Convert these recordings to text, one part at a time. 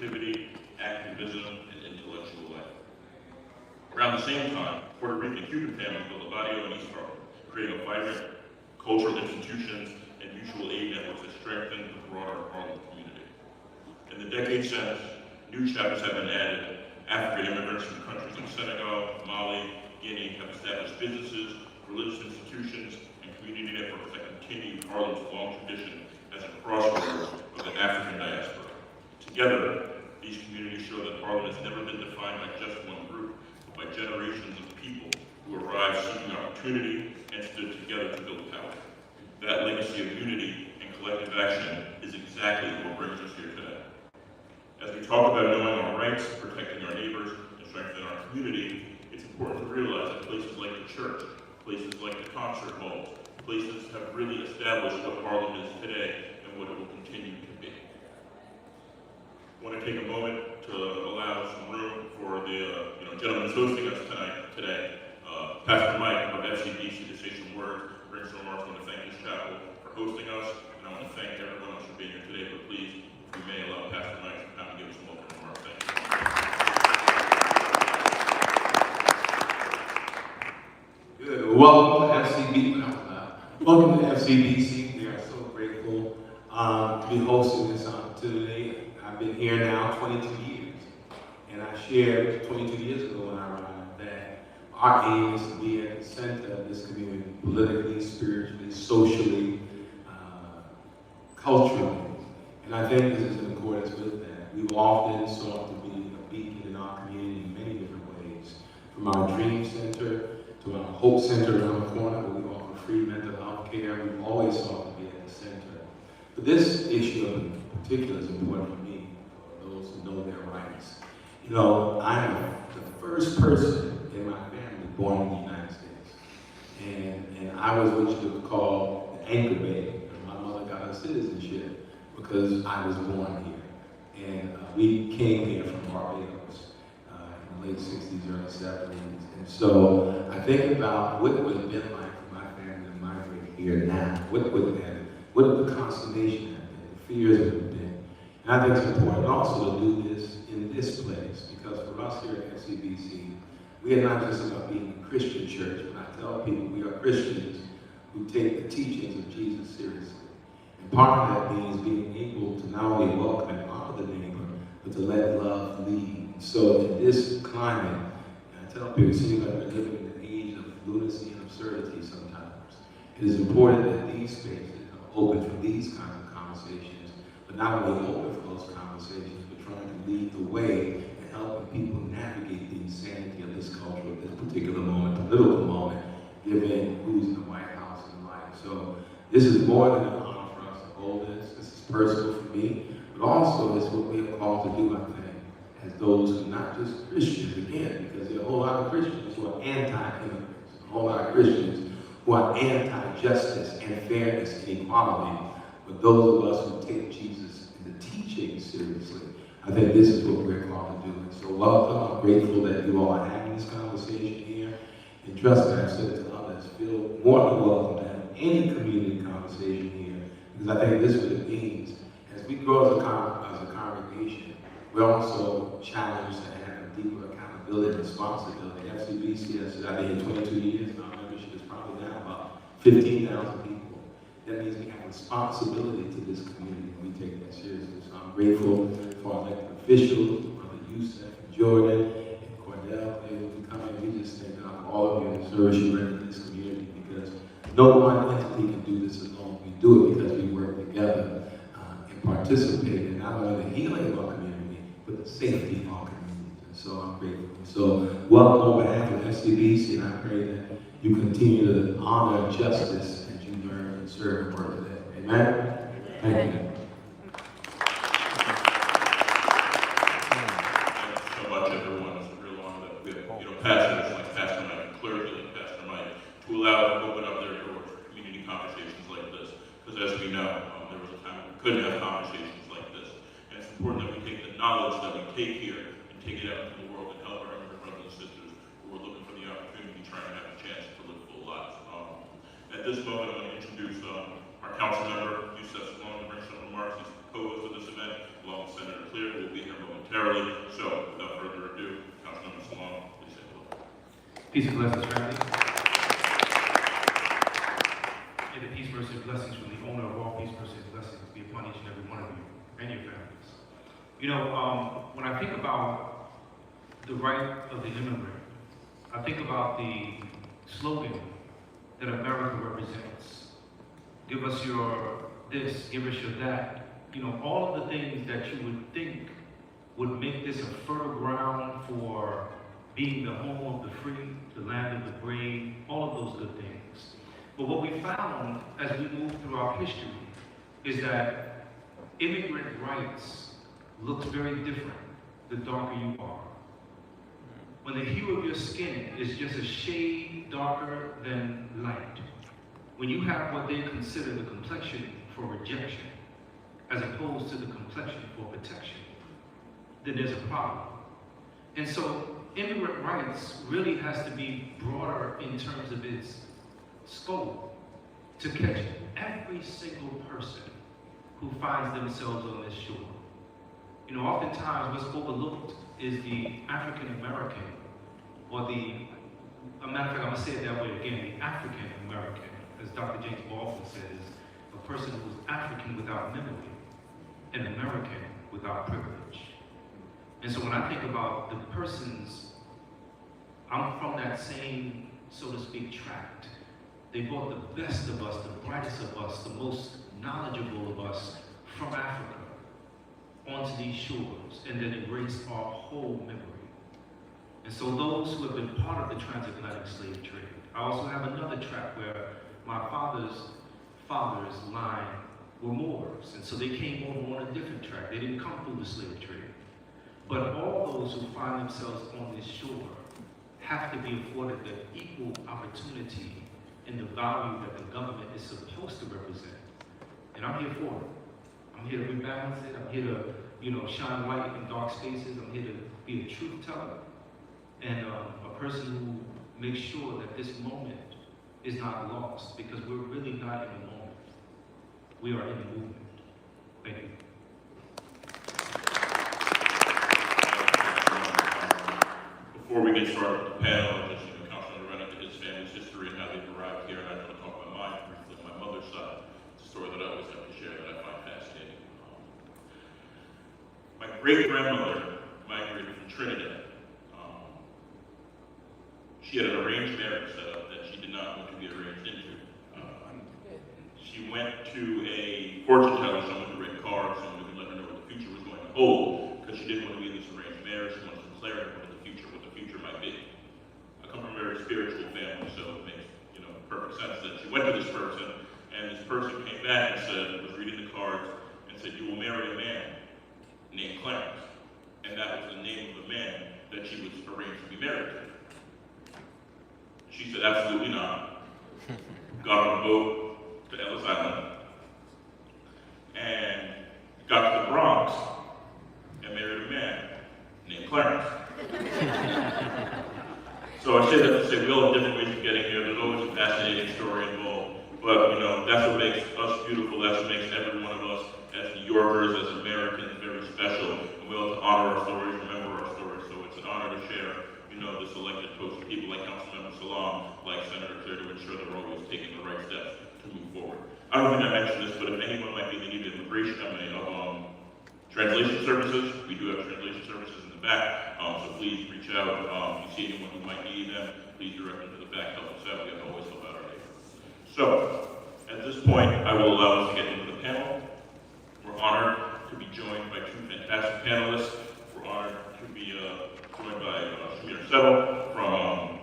creativity, activism, and intellectual life. Around the same time, Puerto Rican and Cuban families built a barrio in East Harlem, creating a vibrant cultural institutions and mutual aid networks that strengthened the broader Harlem community. In the decades since, new chapters have been added. African immigrants from countries like Senegal, Mali, Guinea have established businesses, religious institutions, and community networks that continue Harlem's long tradition as a crossroads of the African diaspora. Together, these communities show that Harlem has never been defined by just one group, but by generations of people who arrived seeking opportunity and stood together to build power. That legacy of unity and collective action is exactly what brings us here today. As we talk about knowing our rights, protecting our neighbors, and strengthening our community, it's important to realize that places like the church, places like the concert halls, places have really established what Harlem is today and what it will continue to be. I want to take a moment to allow some room for the gentleman who's hosting us today, Pastor Mike of FCBC, to say some words, bring some remarks. I want to thank this chapel for hosting us, and I want to thank everyone else for being here today. But please, if you may allow Pastor Mike to come and give us some opening remarks. Thank you. Good. Welcome to FCBC. Welcome to FCBC. We are so grateful to be hosting this opportunity. I've been here now 22 years, and I shared 22 years ago when I arrived that our aim is to be at the center of this community, politically, spiritually, socially, culturally. And I think this is in accordance with that. We've often sought to be a beacon in our community in many different ways, from our Dream Center to our Hope Center around the corner, where we offer free mental health care. We've always sought to be at the center. But this issue in particular is important for me, for those who know their rights. You know, I am the first person in my family born in the United States. And I was what you would call the anchor baby. My mother got her citizenship because I was born here. And we came here from Barbados in the late 60s, early 70s. And so I think about what it would have been like for my family to migrate here now. What would the consternation have been, the fears would have been. And I think it's important also to do this in this place, because for us here at FCBC, we are not just about being a Christian church, but I tell people we are Christians who take the teachings of Jesus seriously. And part of that means being able to not only welcome and honor the neighbor, but to let love lead. So in this climate, I tell people it seems like we're living in an age of lunacy and absurdity sometimes. It is important that these spaces are open for these kinds of conversations, but not only open for those conversations, but trying to lead the way and helping people navigate the insanity of this culture at this particular moment, political moment, given who's in the White House and the like. So this is more than an honor for us to hold this. This is personal for me, but also it's what we are called to do, I think, as those who are not just Christians, again, because there are a whole lot of Christians who are anti-immigrants, a whole lot of Christians who are anti-justice and fairness and equality, but those of us who take Jesus and the teaching seriously. I think this is what we're called to do. And so welcome. I'm grateful that you all are having this conversation here. And trust me, I've said it to others, feel more than welcome to have any community conversation here, because I think this is what it means. As we grow as a congregation, we're also challenged to have a deeper accountability and responsibility. FCBC, I've been here 22 years, and our membership is probably now about 15,000 people. That means we have responsibility to this community, and we take that seriously. So I'm grateful for our elected officials, Brother Youssef, and Jordan, and Cordell. They will be coming. We just thank God for all of you and the service you render to this community, because no one entity can do this alone. We do it because we work together and participate in not only the healing of our community, but the safety of our communities. And so I'm grateful. So welcome on behalf of FCBC, and I pray that you continue to honor justice as you learn and serve and work today. Amen? Thank you. So much, everyone. It's a real honor that we have, pastors like Pastor Mike and clergy like Pastor Mike to allow us to open up their doors for community conversations like this. Because as we know, there was a time when we couldn't have conversations like this. And it's important that we take the knowledge that we take here and take it out into the world and help our immigrant brothers and sisters who are looking for the opportunity, trying to have a chance to live full lives. At this moment, I'm going to introduce our council member, Youssef, to bring some remarks. He's the co-host of this event, along with Senator Clear, who will be here momentarily. verily so. Without further ado, Councilmember Salon, please say hello. Peace and blessings, family. May the peace, mercy, and blessings from the owner of all peace, mercy, and blessings be upon each and every one of you and your families. You know, when I think about the right of the immigrant, I think about the slogan that America represents. Give us your this, give us your that. You know, all of the things that you would think would make this a fertile ground for being the home of the free, the land of the brave, all of those good things. But what we found as we move through our history is that immigrant rights looks very different the darker you are. When the hue of your skin is just a shade darker than light, when you have what they consider the complexion for rejection, as opposed to the complexion for protection, then there's a problem. And so immigrant rights really has to be broader in terms of its scope to catch every single person who finds themselves on this shore. You know, oftentimes what's overlooked is the African American, or a matter of fact, I'm gonna say it that way again, the African American, as Dr. James Baldwin says, a person who is African without memory, an American without privilege. And so when I think about the persons, I'm from that same, so to speak, tract. They brought the best of us, the brightest of us, the most knowledgeable of us from Africa onto these shores, and then erased our whole memory. And so those who have been part of the transatlantic slave trade, I also have another tract where my father's line were Moors, and so they came over on a different track. They didn't come through the slave trade. But all those who find themselves on this shore have to be afforded the equal opportunity and the value that the government is supposed to represent. And I'm here for it. I'm here to rebalance it. I'm here to, you know, shine light in dark spaces. I'm here to be a truth teller and a person who makes sure that this moment is not lost, because we're really not in the moment. We are in the movement. Thank you. Before we get started with the panel, just, you know, Councilman ran into his family's history and how they've arrived here, and I want to talk about mine briefly. My mother's side, it's a story that I always have to share that I find fascinating. My great-grandmother migrated from Trinidad. She had an arranged marriage set up that she did not want to be arranged into. She went to a fortune teller, someone who read cards, someone who could let her know what the future was going to hold, because she didn't want to be in this arranged marriage. She wanted some clarity on what the future might be. I come from a very spiritual family, so it makes, you know, perfect sense that she went to this person, and this person came back and said, was reading the cards, and said, "You will marry a man named Clarence." And that was the name of the man that she was arranged to be married to. She said, "Absolutely not." Got on a boat to Ellis Island and got to the Bronx and married a man named Clarence. So I say that to say we all have different ways of getting here. There's always a fascinating story involved. But, you know, that's what makes us beautiful. That's what makes every one of us as New Yorkers, as Americans, very special. And we ought to honor our stories, remember our stories. So it's an honor to share, you know, this elected host of people like Councilmember Salam, like Senator Clear, to ensure that we're always taking the right steps to move forward. I don't think I mentioned this, but if anyone might be in need of immigration, translation services, we do have translation services in the back, so please reach out. If you see anyone who might need them, please direct them to the back, help us out. We can always help out our neighbors. So, at this point, I will allow us to get into the panel. We're honored to be joined by two fantastic panelists. We're honored to be joined by Shamir Settle from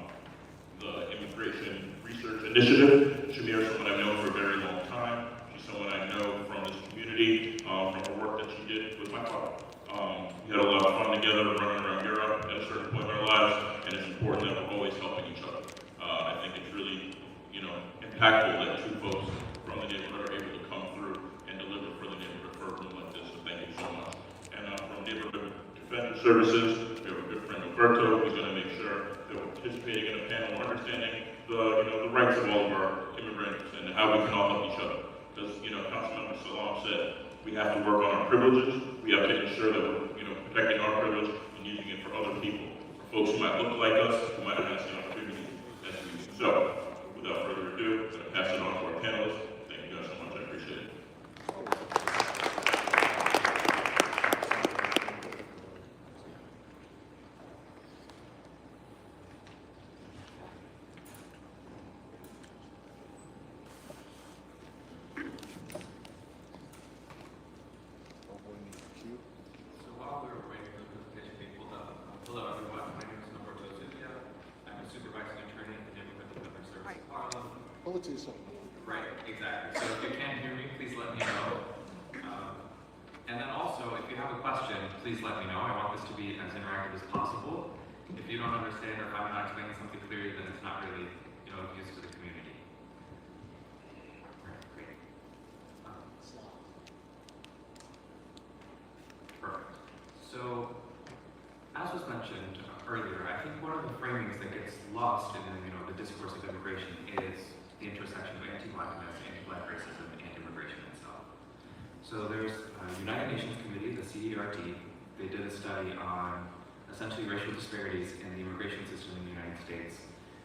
the Immigration Research Initiative. Shamir is someone I've known for a very long time. She's someone I know from this community, from her work that she did with my father. We had a lot of fun together running around Europe at a certain point in our lives, and it's important that we're always helping each other. I think it's really, you know, impactful that two folks from the neighborhood are able to come through and deliver for the neighborhood for a room like this, so thank you so much. And from Neighborhood Defender Services, we have a good friend Roberto, who's going to make sure that we're participating in a panel understanding the rights of all of our immigrants and how we can all help each other. Because, you know, Councilmember Salam said, we have to work on our privileges. We have to ensure that we're, you know, protecting our privileges. who might look like us, who might not have the same opportunity as we do. So, without further ado, I'm going to pass it on to our panelists. Thank you guys so much, I appreciate it. So while we were waiting for the presentation to be pulled up, hello everyone, my name is Norberto Zupia. I'm a supervising attorney at the Neighborhood Delivery Service of Harlem. Pull it to yourself. Right, exactly. So if you can't hear me, please let me know. And then also, if you have a question, please let me know. I want this to be as interactive as possible. If you don't understand or if I'm not explaining something clearly, then it's not really, of use to the community. All right, great. Perfect. So, as was mentioned earlier, I think one of the framings that gets lost in the discourse of immigration is the intersection of anti-Blackness, anti-Black racism, and immigration itself. So there's a United Nations committee, the CDRT. They did a study on essentially racial disparities in the immigration system in the United States.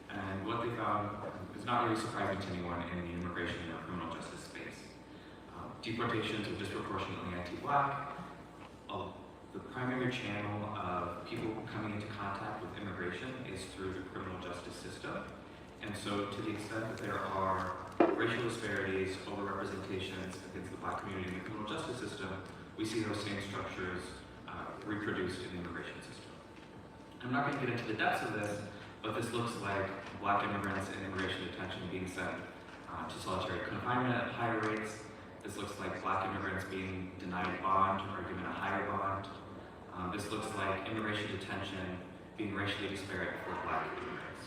And what they found is not really surprising to anyone in the immigration or criminal justice space. Deportations are disproportionately anti-Black. The primary channel of people coming into contact with immigration is through the criminal justice system. And so to the extent that there are racial disparities, overrepresentations against the Black community in the criminal justice system, we see those same structures reproduced in the immigration system. I'm not going to get into the depths of this, but this looks like Black immigrants in immigration detention being sent to solitary confinement at higher rates. This looks like Black immigrants being denied bond or given a higher bond. This looks like immigration detention being racially disparate for Black immigrants.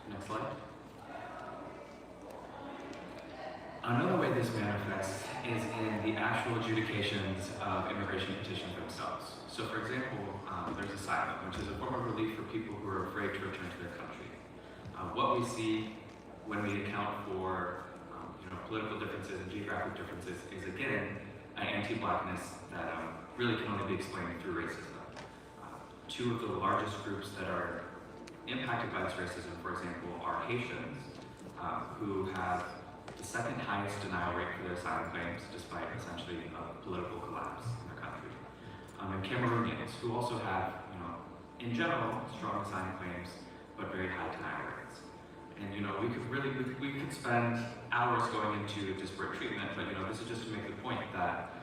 Next slide. Another way this manifests is in the actual adjudications of immigration petitions themselves. So for example, there's asylum, which is a form of relief for people who are afraid to return to their country. What we see when we account for political differences and geographic differences is again an anti-Blackness that really can only be explained through racism. Two of the largest groups that are impacted by this racism, for example, are Haitians, who have the second highest denial rate for their asylum claims, despite essentially a political collapse in their country. And Cameroonians, who also have, in general, strong asylum claims, but very high denial rates. And we could spend hours going into disparate treatment, but this is just to make the point that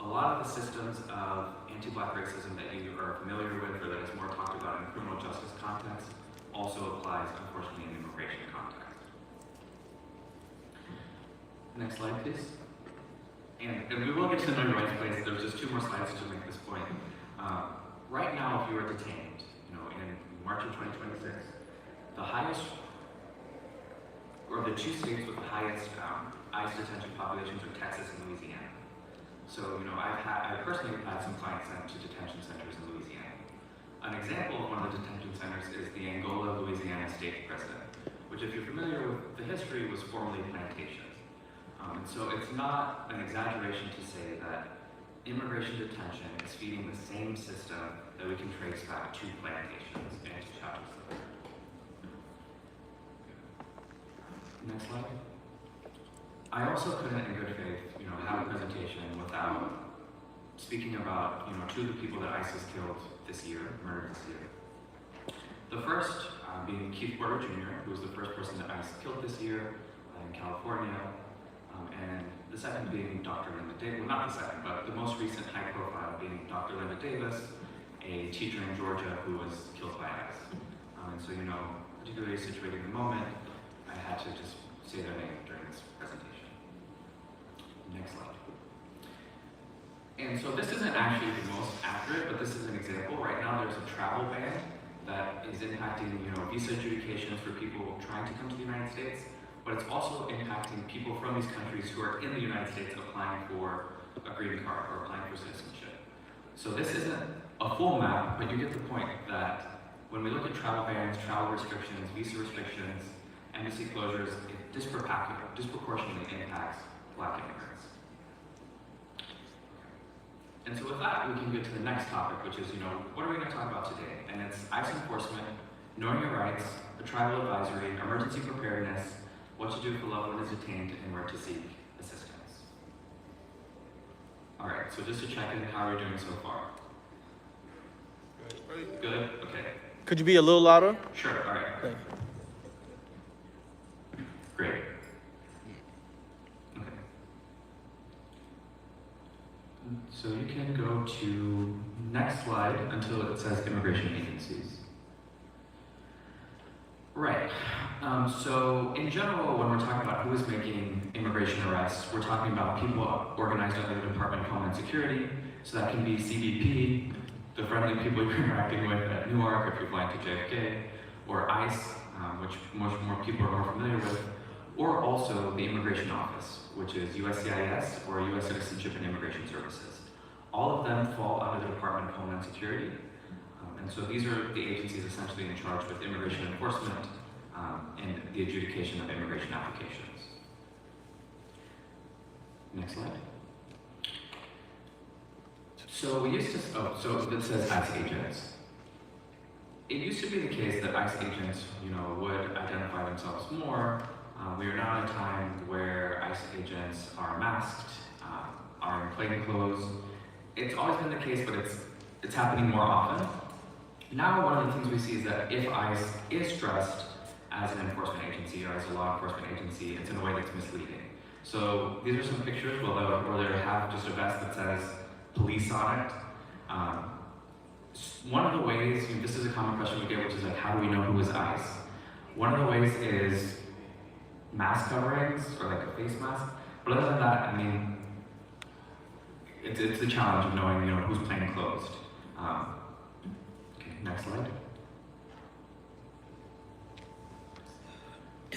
a lot of the systems of anti-Black racism that you are familiar with or that is more talked about in the criminal justice context also applies, unfortunately, in the immigration context. Next slide, please. And we will get to the no rights place. There's just 2 more slides to make this point. Right now, if you are detained, in March of 2026, the highest, or the 2 states with the highest ICE detention populations are Texas and Louisiana. So, I personally have had some clients sent to detention centers in Louisiana. An example of one of the detention centers is the Angola, Louisiana State Prison, which, if you're familiar with the history, was formerly plantations. And so it's not an exaggeration to say that immigration detention is feeding the same system that we can trace back to plantations and to chattel slavery. Next slide. I also couldn't, in good faith, have a presentation without speaking about, 2 of the people that ICE has killed this year, murdered this year. The first being Keith Porter Jr., who was the first person that ICE killed this year in California, and the second being Dr. Linda Davis, well, not the second, but the most recent high profile being Dr. Linda Davis, a teacher in Georgia who was killed by ICE. And so, particularly situated in the moment, I had to just say their name during this presentation. Next slide. And so this isn't actually the most accurate, but this is an example. Right now there's a travel ban that is impacting, visa adjudications for people trying to come to the United States, but it's also impacting people from these countries who are in the United States applying for a green card or applying for citizenship. So this isn't a full map, but you get the point that when we look at travel bans, travel restrictions, visa restrictions, embassy closures, it disproportionately impacts Black immigrants. And so with that, we can get to the next topic, which is, what are we going to talk about today? And it's ICE enforcement, knowing your rights, the tribal advisory, emergency preparedness, what to do if a loved one is detained, and where to seek assistance. All right, so just to check in, how are we doing so far? Good? Okay. Could you be a little louder? Sure, all right. Thank you. Great. Okay. So you can go to next slide until it says immigration agencies. Right. So in general, when we're talking about who is making immigration arrests, we're talking about people organized under the Department of Homeland Security. So that can be CBP, the friendly people you're interacting with at Newark if you're flying to JFK, or ICE, which most more people are more familiar with, or also the Immigration Office, which is USCIS, or U.S. Citizenship and Immigration Services. All of them fall under the Department of Homeland Security. And so these are the agencies essentially in charge with immigration enforcement and the adjudication of immigration applications. Next slide. So we used to, so it says ICE agents. It used to be the case that ICE agents, would identify themselves more. We are now in a time where ICE agents are masked, are in plain clothes. It's always been the case, but it's happening more often. Now, one of the things we see is that if ICE is dressed as an enforcement agency or as a law enforcement agency, it's in a way that's misleading. So these are some pictures where they have just a vest that says police on it. One of the ways, this is a common question we get, which is like, how do we know who is ICE? One of the ways is mask coverings or like a face mask. But other than that, it's the challenge of knowing, who's plain clothed. Next slide.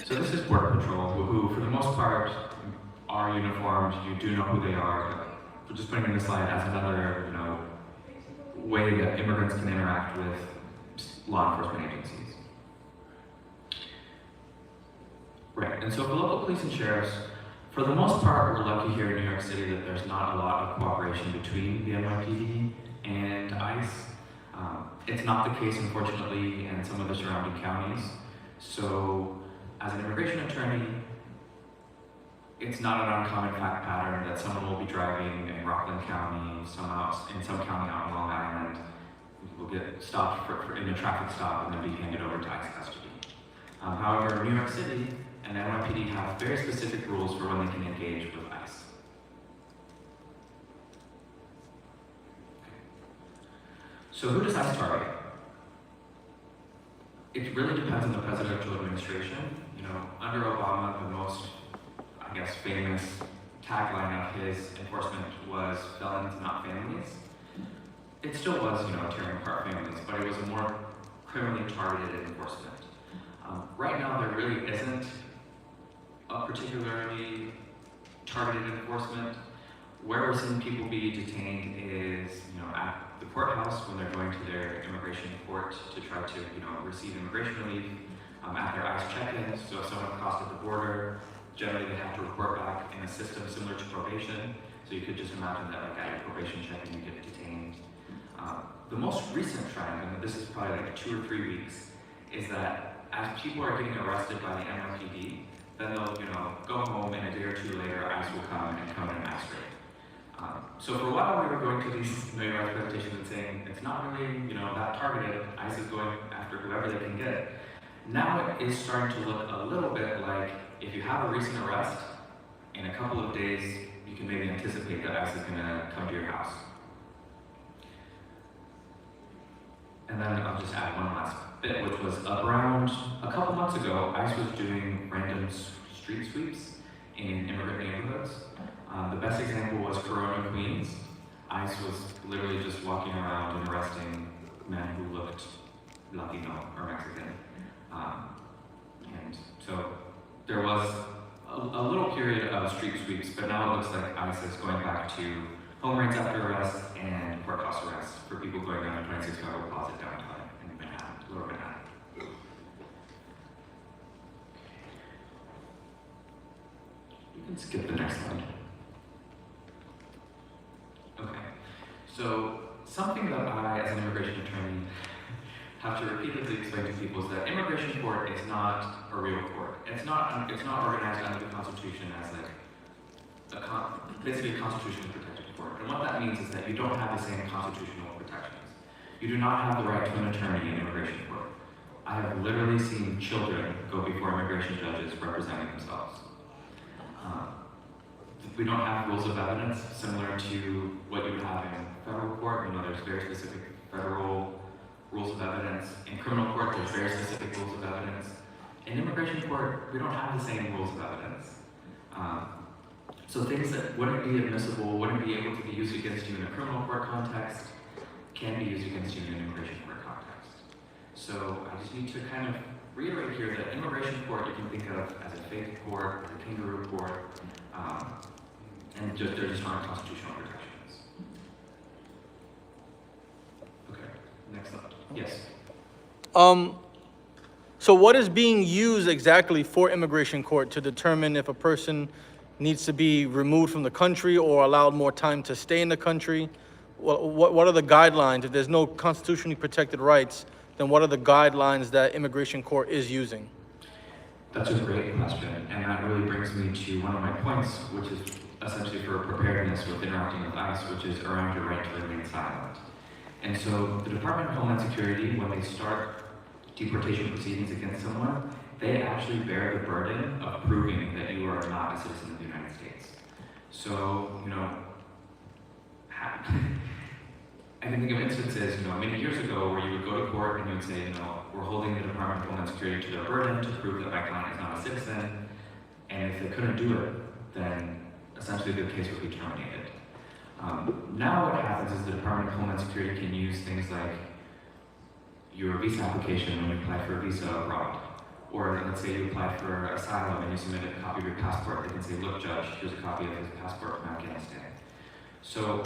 So this is Border Patrol, who for the most part are uniformed. You do know who they are. We're just putting in the slide as another, way that immigrants can interact with law enforcement agencies. Right, and so for local police and sheriffs, for the most part, we're lucky here in New York City that there's not a lot of cooperation between the NYPD and ICE. It's not the case, unfortunately, in some of the surrounding counties. So, as an immigration attorney, it's not an uncommon fact pattern that someone will be driving in Rockland County, in some county out in Long Island, will get stopped in a traffic stop and then be handed over to ICE custody. However, New York City and NYPD have very specific rules for when they can engage with ICE. So who does ICE target? It really depends on the presidential administration. Under Obama, the most, famous tagline of his enforcement was felons, not families. It still was, tearing apart families, but it was a more criminally targeted enforcement. Right now, there really isn't a particularly targeted enforcement. Where we're seeing people be detained is, at the courthouse when they're going to their immigration court to try to, receive immigration relief, at their ICE check-ins. So if someone crossed at the border, generally they have to report back in a system similar to probation. So you could just imagine that, at your probation check-in, you get detained. The most recent trend, and this is probably 2 or 3 weeks, is that as people are getting arrested by the NYPD, then they'll, go home, and a day or two later, ICE will come and in mass raid. So for a while, we were going to these Know Your Rights presentations and saying, it's not really, that targeted. ICE is going after whoever they can get. Now it is starting to look a little bit like if you have a recent arrest, in a couple of days, you can maybe anticipate that ICE is going to come to your house. And then I'll just add one last bit, which was around a couple months ago, ICE was doing random street sweeps in immigrant neighborhoods. The best example was Corona, Queens. ICE was literally just walking around and arresting men who looked Latino or Mexican. And so there was a little period of street sweeps, but now it looks like ICE is going back to home raids after arrest and courthouse arrest for people going down to 26 Federal Plaza downtown in Manhattan, Lower Manhattan. You can skip the next slide. Okay. So something that I, as an immigration attorney, have to repeatedly explain to people is that immigration court is not a real court. It's not organized under the Constitution as like basically a constitutionally protected court. And what that means is that you don't have the same constitutional protections. You do not have the right to an attorney in immigration court. I have literally seen children go before immigration judges representing themselves. We don't have rules of evidence similar to what you would have in federal court. You know, there's very specific federal rules of evidence. In criminal court, there's very specific rules of evidence. In immigration court, we don't have the same rules of evidence. So things that wouldn't be admissible, wouldn't be able to be used against you in a criminal court context, can be used against you in an immigration court context. So I just need to kind of reiterate here that immigration court you can think of as a faith court, a kangaroo court, and there just aren't constitutional protections. Okay, next up. Yes. So what is being used exactly for immigration court to determine if a person needs to be removed from the country or allowed more time to stay in the country? What are the guidelines? If there's no constitutionally protected rights, then what are the guidelines that immigration court is using? That's a great question, and that really brings me to one of my points, which is essentially for preparedness with interacting with ICE, which is around your right to remain silent. And so the Department of Homeland Security, when they start deportation proceedings against someone, they actually bear the burden of proving that you are not a citizen of the United States. So, you know, I can think of instances, you know, many years ago where you would go to court and you would say, you know, we're holding the Department of Homeland Security to their burden to prove that my client is not a citizen, and if they couldn't do it, then essentially the case would be terminated. Now what happens is the Department of Homeland Security can use things like your visa application when you apply for a visa abroad. Or let's say you apply for asylum and you submit a copy of your passport. They can say, look, judge, here's a copy of his passport from Afghanistan. So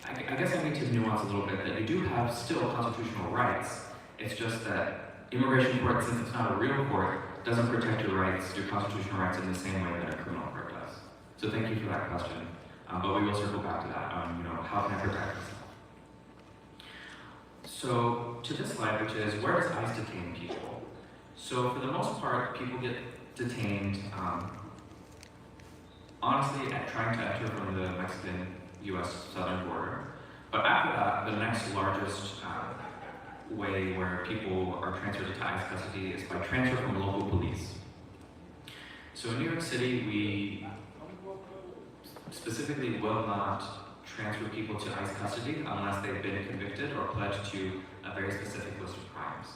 I guess I need to nuance a little bit that you do have still constitutional rights. It's just that immigration court, since it's not a real court, doesn't protect your rights, your constitutional rights in the same way that a criminal court does. So thank you for that question. But we will circle back to that. You know, how can I protect myself? So to this slide, which is where does ICE detain people? So for the most part, people get detained, honestly, at trying to enter from the Mexican-U.S. southern border. But after that, the next largest way where people are transferred to ICE custody is by transfer from local police. So in New York City, we specifically will not transfer people to ICE custody unless they've been convicted or pledged to a very specific list of crimes.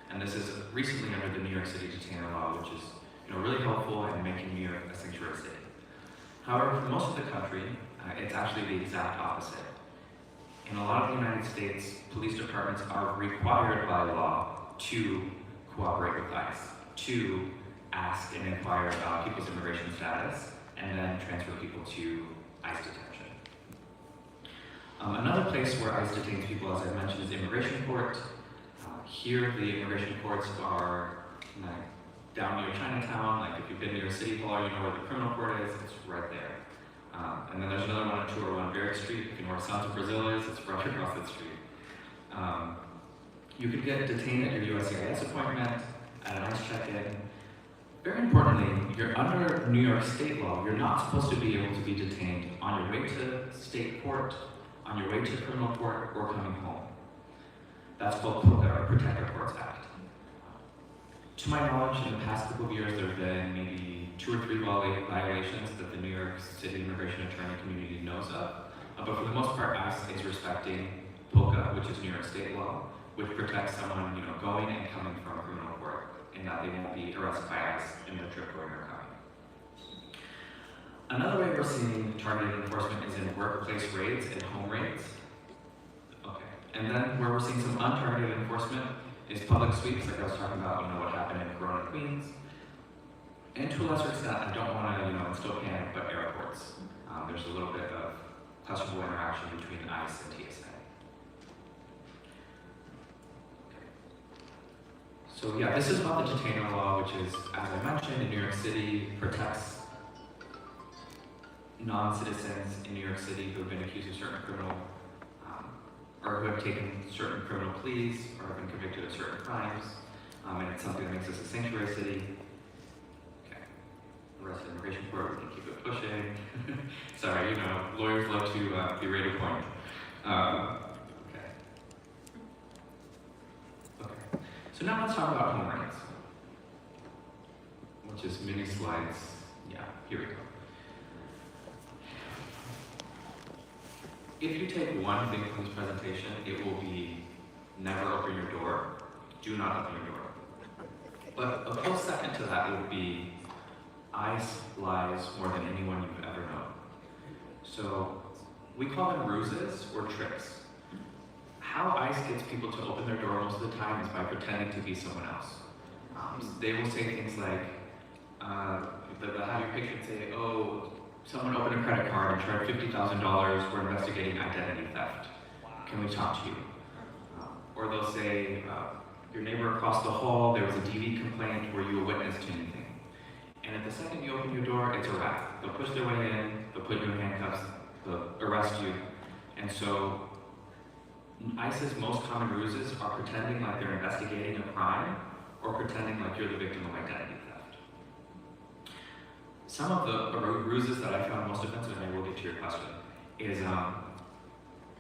And this is recently under the New York City detainer law, which is, you know, really helpful in making New York a sanctuary city. However, for most of the country, it's actually the exact opposite. In a lot of the United States, police departments are required by law to cooperate with ICE, to ask and inquire about people's immigration status, and then transfer people to ICE detention. Another place where ICE detains people, as I mentioned, is immigration court. Here, the immigration courts are like down near Chinatown. Like if you've been near a city hall, you know where the criminal court is. It's right there. And then there's another one at 201 Barrett Street. If you know where Sons of Brazil is, it's right across the street. You could get detained at your USCIS appointment, at an ICE check-in. Very importantly, you're under New York state law. You're not supposed to be able to be detained on your way to state court, on your way to criminal court, or coming home. That's called POCA, or Protect Our Courts Act. To my knowledge, in the past couple of years, there have been maybe 2 or 3 violations that the New York City immigration attorney community knows of. But for the most part, ICE is respecting POCA, which is New York state law, which protects someone, you know, going and coming from criminal court, and that they won't be arrested by ICE in their trip going or coming. Another way we're seeing targeted enforcement is in workplace raids and home raids. Okay. And then where we're seeing some untargeted enforcement is public sweeps, like I was talking about, you know, what happened in Corona, Queens. And to a lesser extent, I don't want to, you know, instill panic, but airports. There's a little bit of questionable interaction between ICE and TSA. So yeah, this is about the detainer law, which is, as I mentioned, in New York City, protects non-citizens in New York City who have been accused of certain criminal who have taken certain criminal pleas or have been convicted of certain crimes, and it's something that makes us a sanctuary city. Okay. The rest of the immigration court, we can keep it pushing. Sorry, you know, lawyers love to be ready to point. Okay. Okay. So now let's talk about home rights, which is mini slides. Yeah, here we go. If you take one thing from this presentation, it will be never open your door. Do not open your door. But a close second to that would be ICE lies more than anyone you've ever known. So we call them ruses or tricks. How ICE gets people to open their door most of the time is by pretending to be someone else. They will say things like, they'll have your picture and say, oh, someone opened a credit card and charged $50,000, we're investigating identity theft. Can we talk to you? Or they'll say, your neighbor across the hall, there was a DV complaint, were you a witness to anything? And at the second you open your door, it's a wrap. They'll push their way in, they'll put you in handcuffs, they'll arrest you. And so ICE's most common ruses are pretending like they're investigating a crime or pretending like you're the victim of identity theft. Some of the ruses that I found most offensive, and I will get to your question, is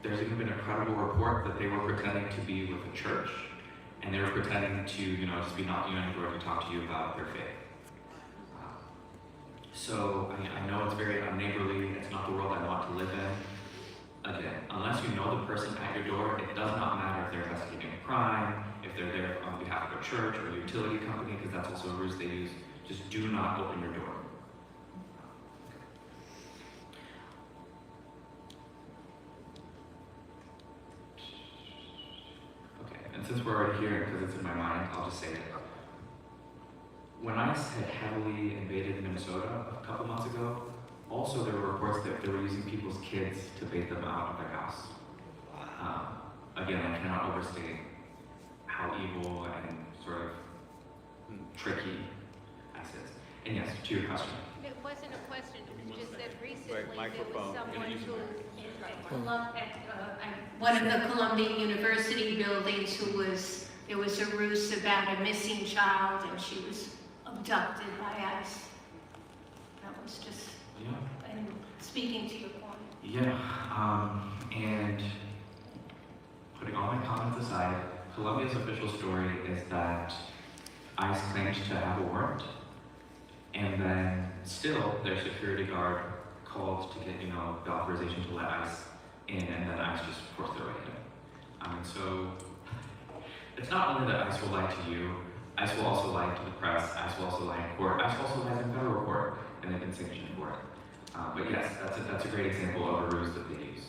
there's even been a credible report that they were pretending to be with a church, and they were pretending to, you know, just be knocking on your door to talk to you about their faith. So I know it's very unneighborly, it's not the world I want to live in. Again, unless you know the person at your door, it does not matter if they're investigating a crime, if they're there on behalf of a church or a utility company, because that's also a ruse they use. Just do not open your door. Okay, and since we're already here, because it's in my mind, I'll just say it. When ICE had heavily invaded Minnesota a couple months ago, also there were reports that they were using people's kids to bait them out of their house. Again, I cannot overstate how evil and sort of tricky ICE is. And yes, to your question. It wasn't a question, it was just that recently there was someone who, at one of the Columbia University buildings there was a ruse about a missing child and she was abducted by ICE. That was just, Yeah. and speaking to your point. Yeah, and putting all my comments aside, Columbia's official story is that ICE claimed to have a warrant, and then still their security guard called to get, you know, the authorization to let ICE in, and then ICE just forced their way in. So it's not only that ICE will lie to you, ICE will also lie to the press, ICE will also lie in court, ICE also lies in federal court, and they've been sanctioned for it. But yes, that's a great example of a ruse that they use.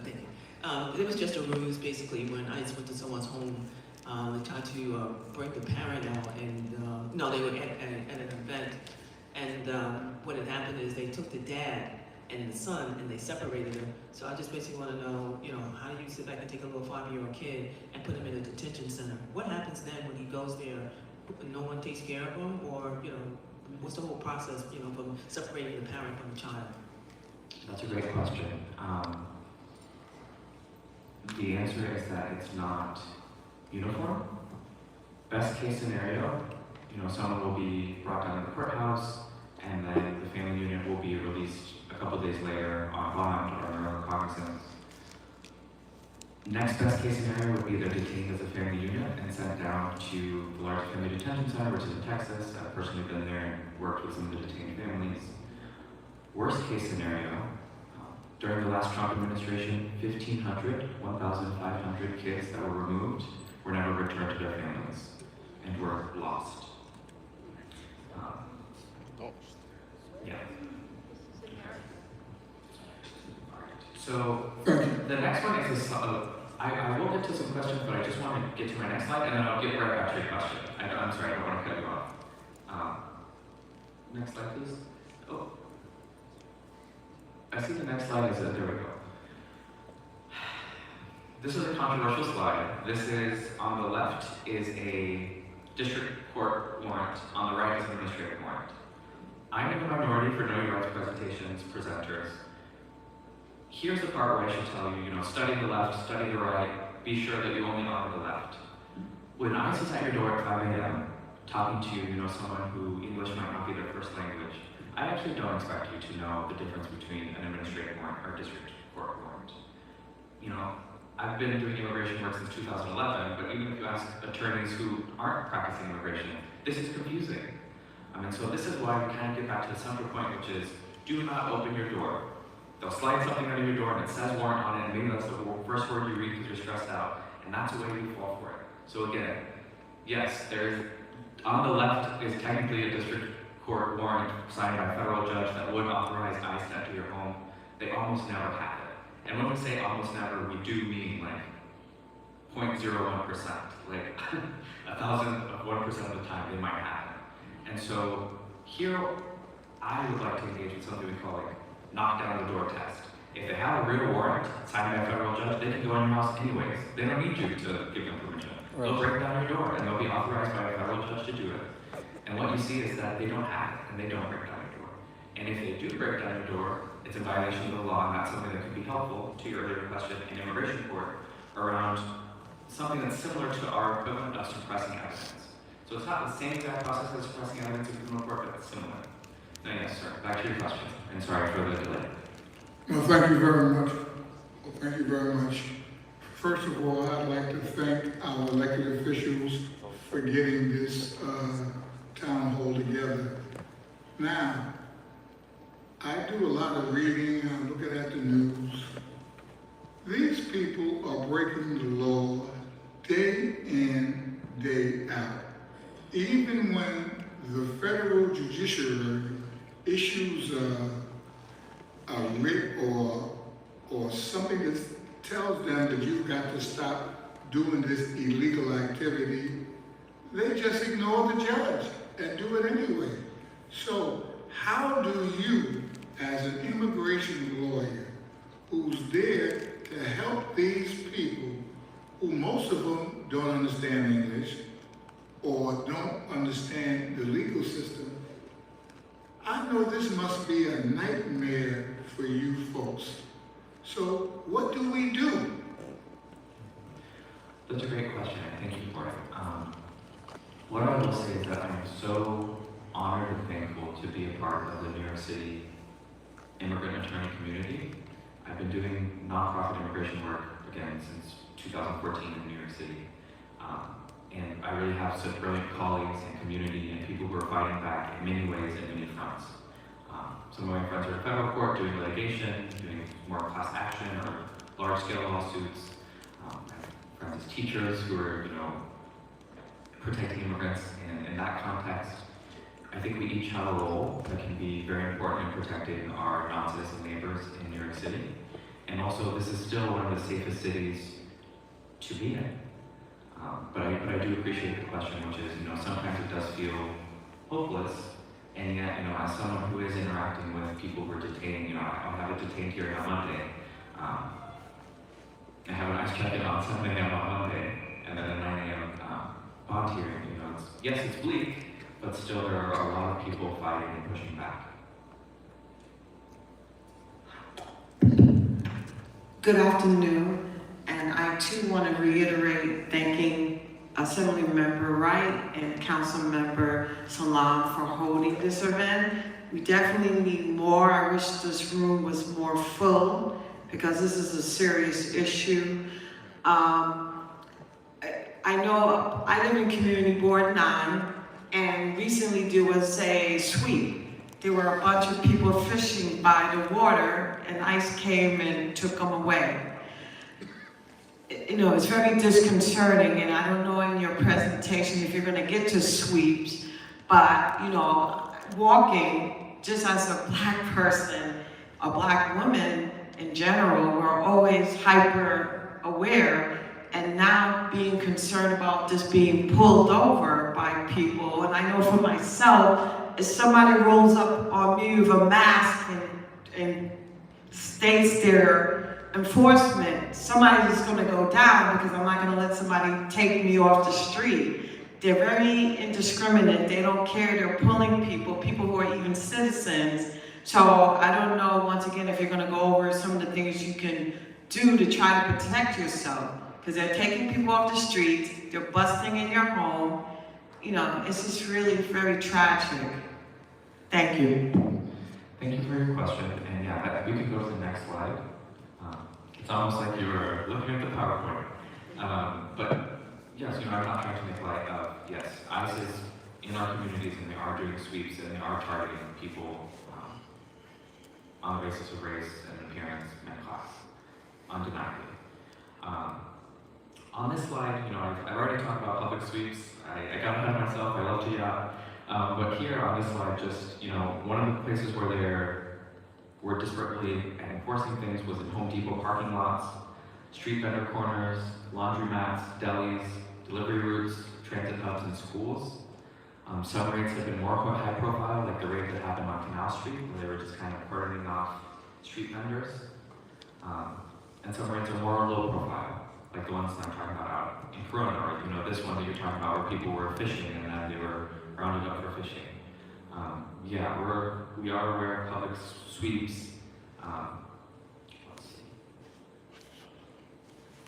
Thank you. It was just a ruse, basically, when ICE went to someone's home. They tried to bring the parent out, and no, they were at an event. And what had happened is they took the dad and the son, and they separated them. So I just basically want to know, you know, how do you sit back and take a little 5-year-old kid and put him in a detention center? What happens then when he goes there? No one takes care of him, or, you know, what's the whole process, you know, from separating the parent from the child? That's a great question. The answer is that it's not uniform. Best case scenario, you know, someone will be brought down to the courthouse, and then the family unit will be released a couple days later on bond or on their own cognizance. Next best case scenario would be they're detained as a family unit and sent down to the large family detention center, which is in Texas. I've personally been there and worked with some of the detained families. Worst case scenario, during the last Trump administration, 1,500 kids that were removed were never returned to their families and were lost. Yeah. So the next one is I will get to some questions, but I just want to get to my next slide, and then I'll get right back to your question. I'm sorry, I don't want to cut you off. Next slide, please. Oh. I see the next slide is there we go. This is a controversial slide. This is, on the left is a district court warrant, on the right is an administrative warrant. I'm in the minority for knowing rights presentations, presenters. Here's the part where I should tell you, study the left, study the right, be sure that you only honor the left. When I sit at your door at 5 a.m., talking to someone who English might not be their first language, I actually don't expect you to know the difference between an administrative warrant or a district court warrant. I've been doing immigration work since 2011, but even if you ask attorneys who aren't practicing immigration, this is confusing. And so this is why we kind of get back to the central point, which is, do not open your door. They'll slide something under your door and it says warrant on it, and maybe that's the first word you read because you're stressed out, and that's the way you fall for it. So again, yes, on the left is technically a district court warrant signed by a federal judge that would authorize ICE to enter your home. They almost never have it. And when we say almost never, we do mean like 0.01%, like 1,000% of the time they might happen. And so here, I would like to engage with something we call like knock down the door test. If they have a real warrant signed by a federal judge, they can go in your house anyways. They don't need you to give them permission. They'll break down your door and they'll be authorized by a federal judge to do it. And what you see is that they don't have it and they don't break down your door. And if they do break down your door, it's in violation of the law, and that's something that could be helpful to your earlier question in immigration court around something that's similar to our equivalent of suppressing evidence. So it's not the same exact process as suppressing evidence in criminal court, but it's similar. Now, yes, sir. Back to your question, and sorry for the delay. Well, thank you very much. Well, thank you very much. First of all, I'd like to thank our elected officials for getting this town hall together. Now, I do a lot of reading, I'm looking at the news. These people are breaking the law day in, day out. Even when the federal judiciary issues a writ or something that tells them that you've got to stop doing this illegal activity, they just ignore the judge and do it anyway. So how do you, as an immigration lawyer who's there to help these people who most of them don't understand English or don't understand the legal system, I know this must be a nightmare for you folks. So what do we do? That's a great question. Thank you for it. What I will say is that I'm so honored and thankful to be a part of the New York City immigrant attorney community. I've been doing nonprofit immigration work, again, since 2014 in New York City. And I really have some brilliant colleagues and community and people who are fighting back in many ways and many fronts. Some of my friends are in federal court doing litigation, doing more class action or large-scale lawsuits. I have friends as teachers who are, protecting immigrants in that context. I think we each have a role that can be very important in protecting our non-citizen neighbors in New York City. And also, this is still one of the safest cities to be in. But I do appreciate the question, which is, sometimes it does feel hopeless. And yet, as someone who is interacting with people who are detained, I'll have a detained hearing on Monday. I have a nice check-in on 7 a.m. on Monday, and then a 9 a.m. Bond hearing. Yes, it's bleak, but still there are a lot of people fighting and pushing back. Good afternoon, and I too want to reiterate thanking Assembly Member Wright and Council Member Salam for holding this event. We definitely need more. I wish this room was more full because this is a serious issue. I know I live in Community Board 9, and recently there was a sweep. There were a bunch of people fishing by the water, and ICE came and took them away. It's very disconcerting, and I don't know in your presentation if you're going to get to sweeps, but, walking, just as a Black person, a Black woman in general, we're always hyper aware, and now being concerned about this being pulled over by people. And I know for myself, if somebody rolls up on me with a mask and states they're enforcement, somebody's gonna go down because I'm not gonna let somebody take me off the street. They're very indiscriminate. They don't care. They're pulling people who are even citizens. So I don't know, once again, if you're gonna go over some of the things you can do to try to protect yourself. Because they're taking people off the streets, they're busting in your home. You know, it's just really very tragic. Thank you. Thank you for your question. And yeah, we could go to the next slide. It's almost like you were looking at the PowerPoint. But yes, I'm not trying to make light of, yes, ICE is in our communities and they are doing sweeps and they are targeting people on the basis of race and appearance and class, undeniably. On this slide, I've already talked about public sweeps. I got ahead of myself, I love to yacht. But here on this slide, just, one of the places where they were disparately enforcing things was in Home Depot parking lots, street vendor corners, laundromats, delis, delivery routes, transit hubs, and schools. Some raids have been more high profile, like the raid that happened on Canal Street, where they were just kind of cordoning off street vendors. And some raids are more low profile, like the ones that I'm talking about out in Corona, or this one that you're talking about where people were fishing and then they were rounded up for fishing. Yeah, we are aware of public sweeps. Let's see.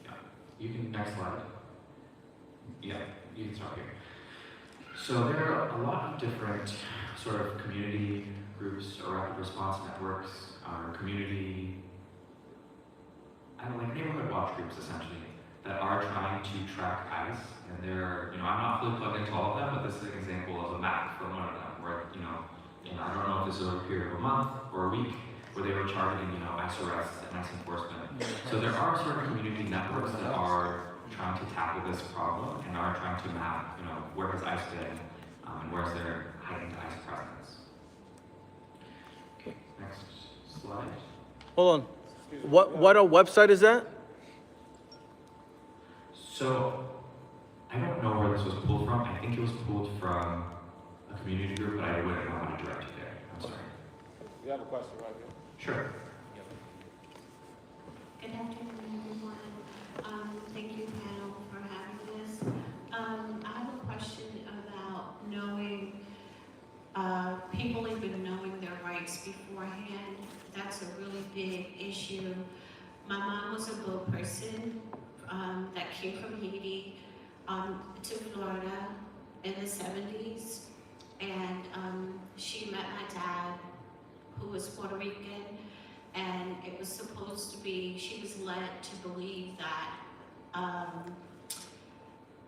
Yeah, you can, next slide. Yeah, you can start here. So there are a lot of different sort of community groups or rapid response networks, community, neighborhood watch groups essentially, that are trying to track ICE. And they're, I'm not fully plugged into all of them, but this is an example of a map from one of them where, I don't know if this is over a period of a month or a week, where they were targeting, ICE arrests and ICE enforcement. So there are sort of community networks that are trying to tackle this problem and are trying to map, where has ICE been and where's their heightened ICE presence. Okay, next slide. Hold on. What a website is that? So, I don't know where this was pulled from. I think it was pulled from a community group, but I wouldn't know how to direct you there. I'm sorry. You have a question right here. Sure. Good afternoon, everyone. Thank you, panel, for having this. I have a question about knowing, people even knowing their rights beforehand. That's a really big issue. My mom was a boat person that came from Haiti to Florida in the 70s. And she met my dad, who was Puerto Rican. And it was supposed to be, she was led to believe that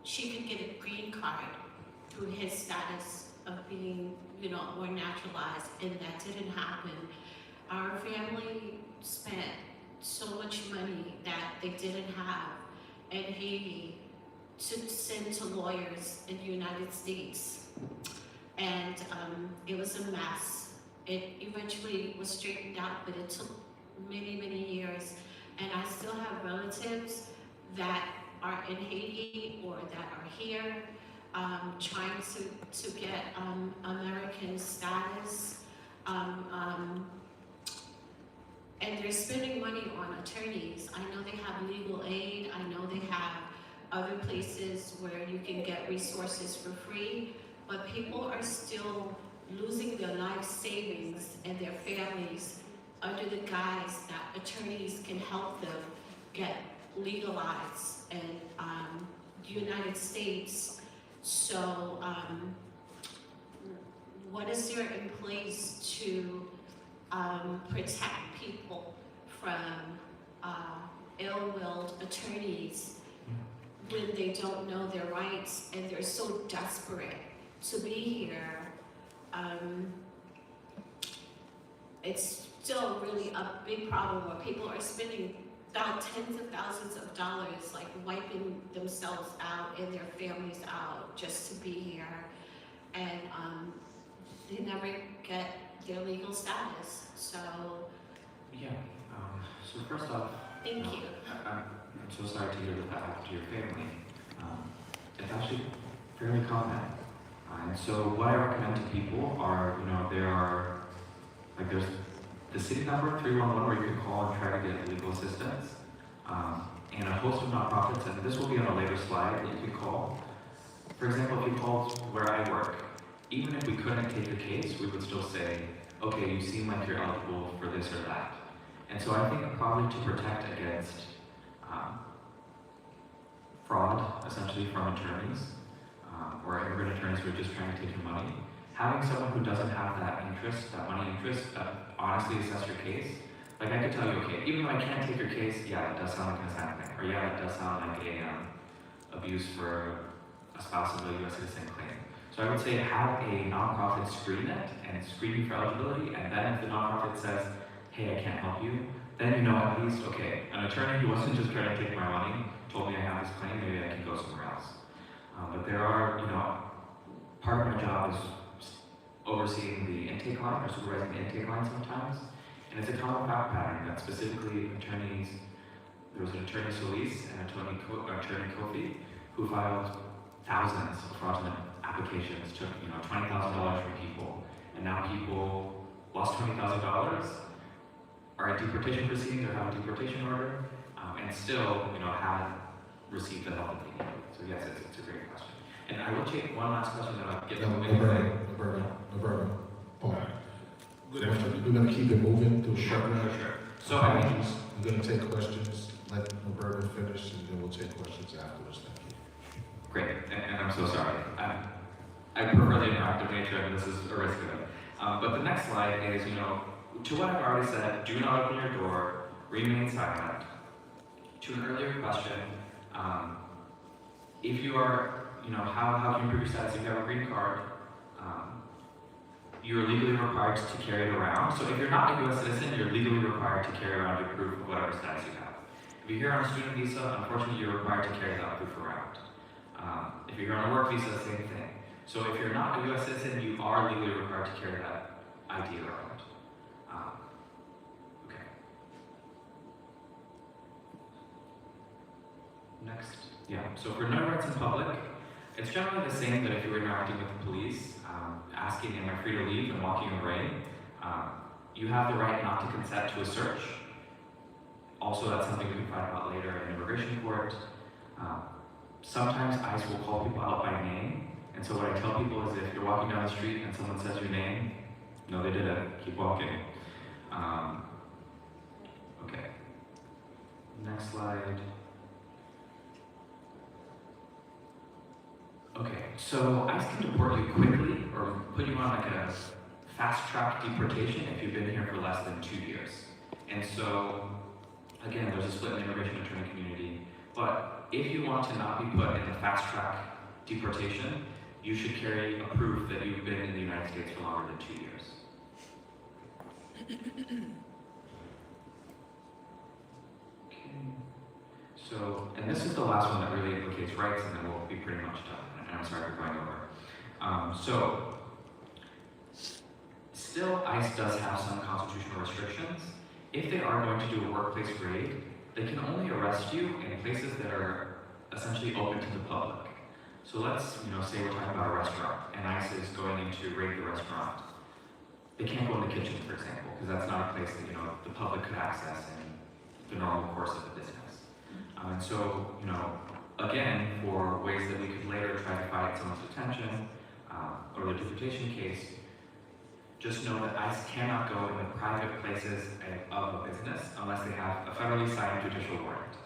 she could get a green card through his status of being, more naturalized, and that didn't happen. Our family spent so much money that they didn't have in Haiti to send to lawyers in the United States. And it was a mess. It eventually was straightened out, but it took many, many years. And I still have relatives that are in Haiti or that are here trying to get American status. And they're spending money on attorneys. I know they have legal aid. I know they have other places where you can get resources for free, but people are still losing their life savings and their families under the guise that attorneys can help them get legalized in the United States. So what is there in place to protect people from ill-willed attorneys when they don't know their rights and they're so desperate to be here? It's still really a big problem where people are spending tens of thousands of dollars, like wiping themselves out and their families out just to be here, and they never get their legal status. So Yeah. So first off, thank you. I'm so sorry to hear that that happened to your family. It's actually fairly common. And so what I recommend to people are, there are, there's the city number 311 where you can call and try to get legal assistance, and a host of nonprofits, and this will be on a later slide that you can call. For example, if you called where I work, even if we couldn't take the case, we would still say, okay, you seem like you're eligible for this or that. And so I think probably to protect against fraud, essentially from attorneys, or immigrant attorneys who are just trying to take your money, having someone who doesn't have that interest, that money interest, honestly assess your case. Like I could tell you, okay, even though I can't take your case, yeah, it does sound like mishandling, or yeah, it does sound like a abuse for a spouse of a U.S. citizen claim. So I would say have a nonprofit screen it and screen you for eligibility, and then if the nonprofit says, hey, I can't help you, then you know at least, okay, an attorney who wasn't just trying to take my money told me I have this claim, maybe I can go somewhere else. But there are, part of my job is overseeing the intake line or supervising the intake line sometimes. And it's a common fact pattern that specifically attorneys, there was an attorney Solis and attorney Kofi who filed thousands of fraudulent applications, took $20,000 from people, and now people lost $20,000, are in deportation proceedings or have a deportation order, and still haven't received the help that they need. So yes, it's a great question. And I will take one last question that I'll get to. Roberta, Paul. We're going to keep it moving to a short round. Sure. So I mean, I'm going to take questions, let Roberta finish, and then we'll take questions afterwards. Thank you. Great, and I'm so sorry. I prefer the interactive nature, and this is a risk of it. But the next slide is, to what I've already said, do not open your door, remain silent. To an earlier question, if you are, how can you prove your status? If you have a green card, you're legally required to carry it around. So if you're not a U.S. citizen, you're legally required to carry around your proof of whatever status you have. If you're here on a student visa, unfortunately, you're required to carry that proof around. If you're here on a work visa, same thing. So if you're not a U.S. citizen, you are legally required to carry that ID around. Okay. Next. Yeah, so for no rights in public, it's generally the same that if you were interacting with the police, asking, am I free to leave, and walking away. You have the right not to consent to a search. Also, that's something we can find about later in immigration court. Sometimes ICE will call people out by name, and so what I tell people is if you're walking down the street and someone says your name, no, they didn't, keep walking. Okay, next slide. Okay, so ICE can deport you quickly or put you on like a fast-track deportation if you've been here for less than 2 years. And so, again, there's a split in the immigration attorney community, but if you want to not be put in the fast-track deportation, you should carry a proof that you've been in the United States for longer than 2 years. Okay. So, and this is the last one that really implicates rights, and then we'll be pretty much done. And I'm sorry for going over. Still, ICE does have some constitutional restrictions. If they are going to do a workplace raid, they can only arrest you in places that are essentially open to the public. So let's, say we're talking about a restaurant, and ICE is going in to raid the restaurant. They can't go in the kitchen, for example, because that's not a place that, the public could access in the normal course of the business. And so, again, for ways that we could later try to fight someone's detention or the deportation case, just know that ICE cannot go in the private places of a business unless they have a federally signed judicial warrant.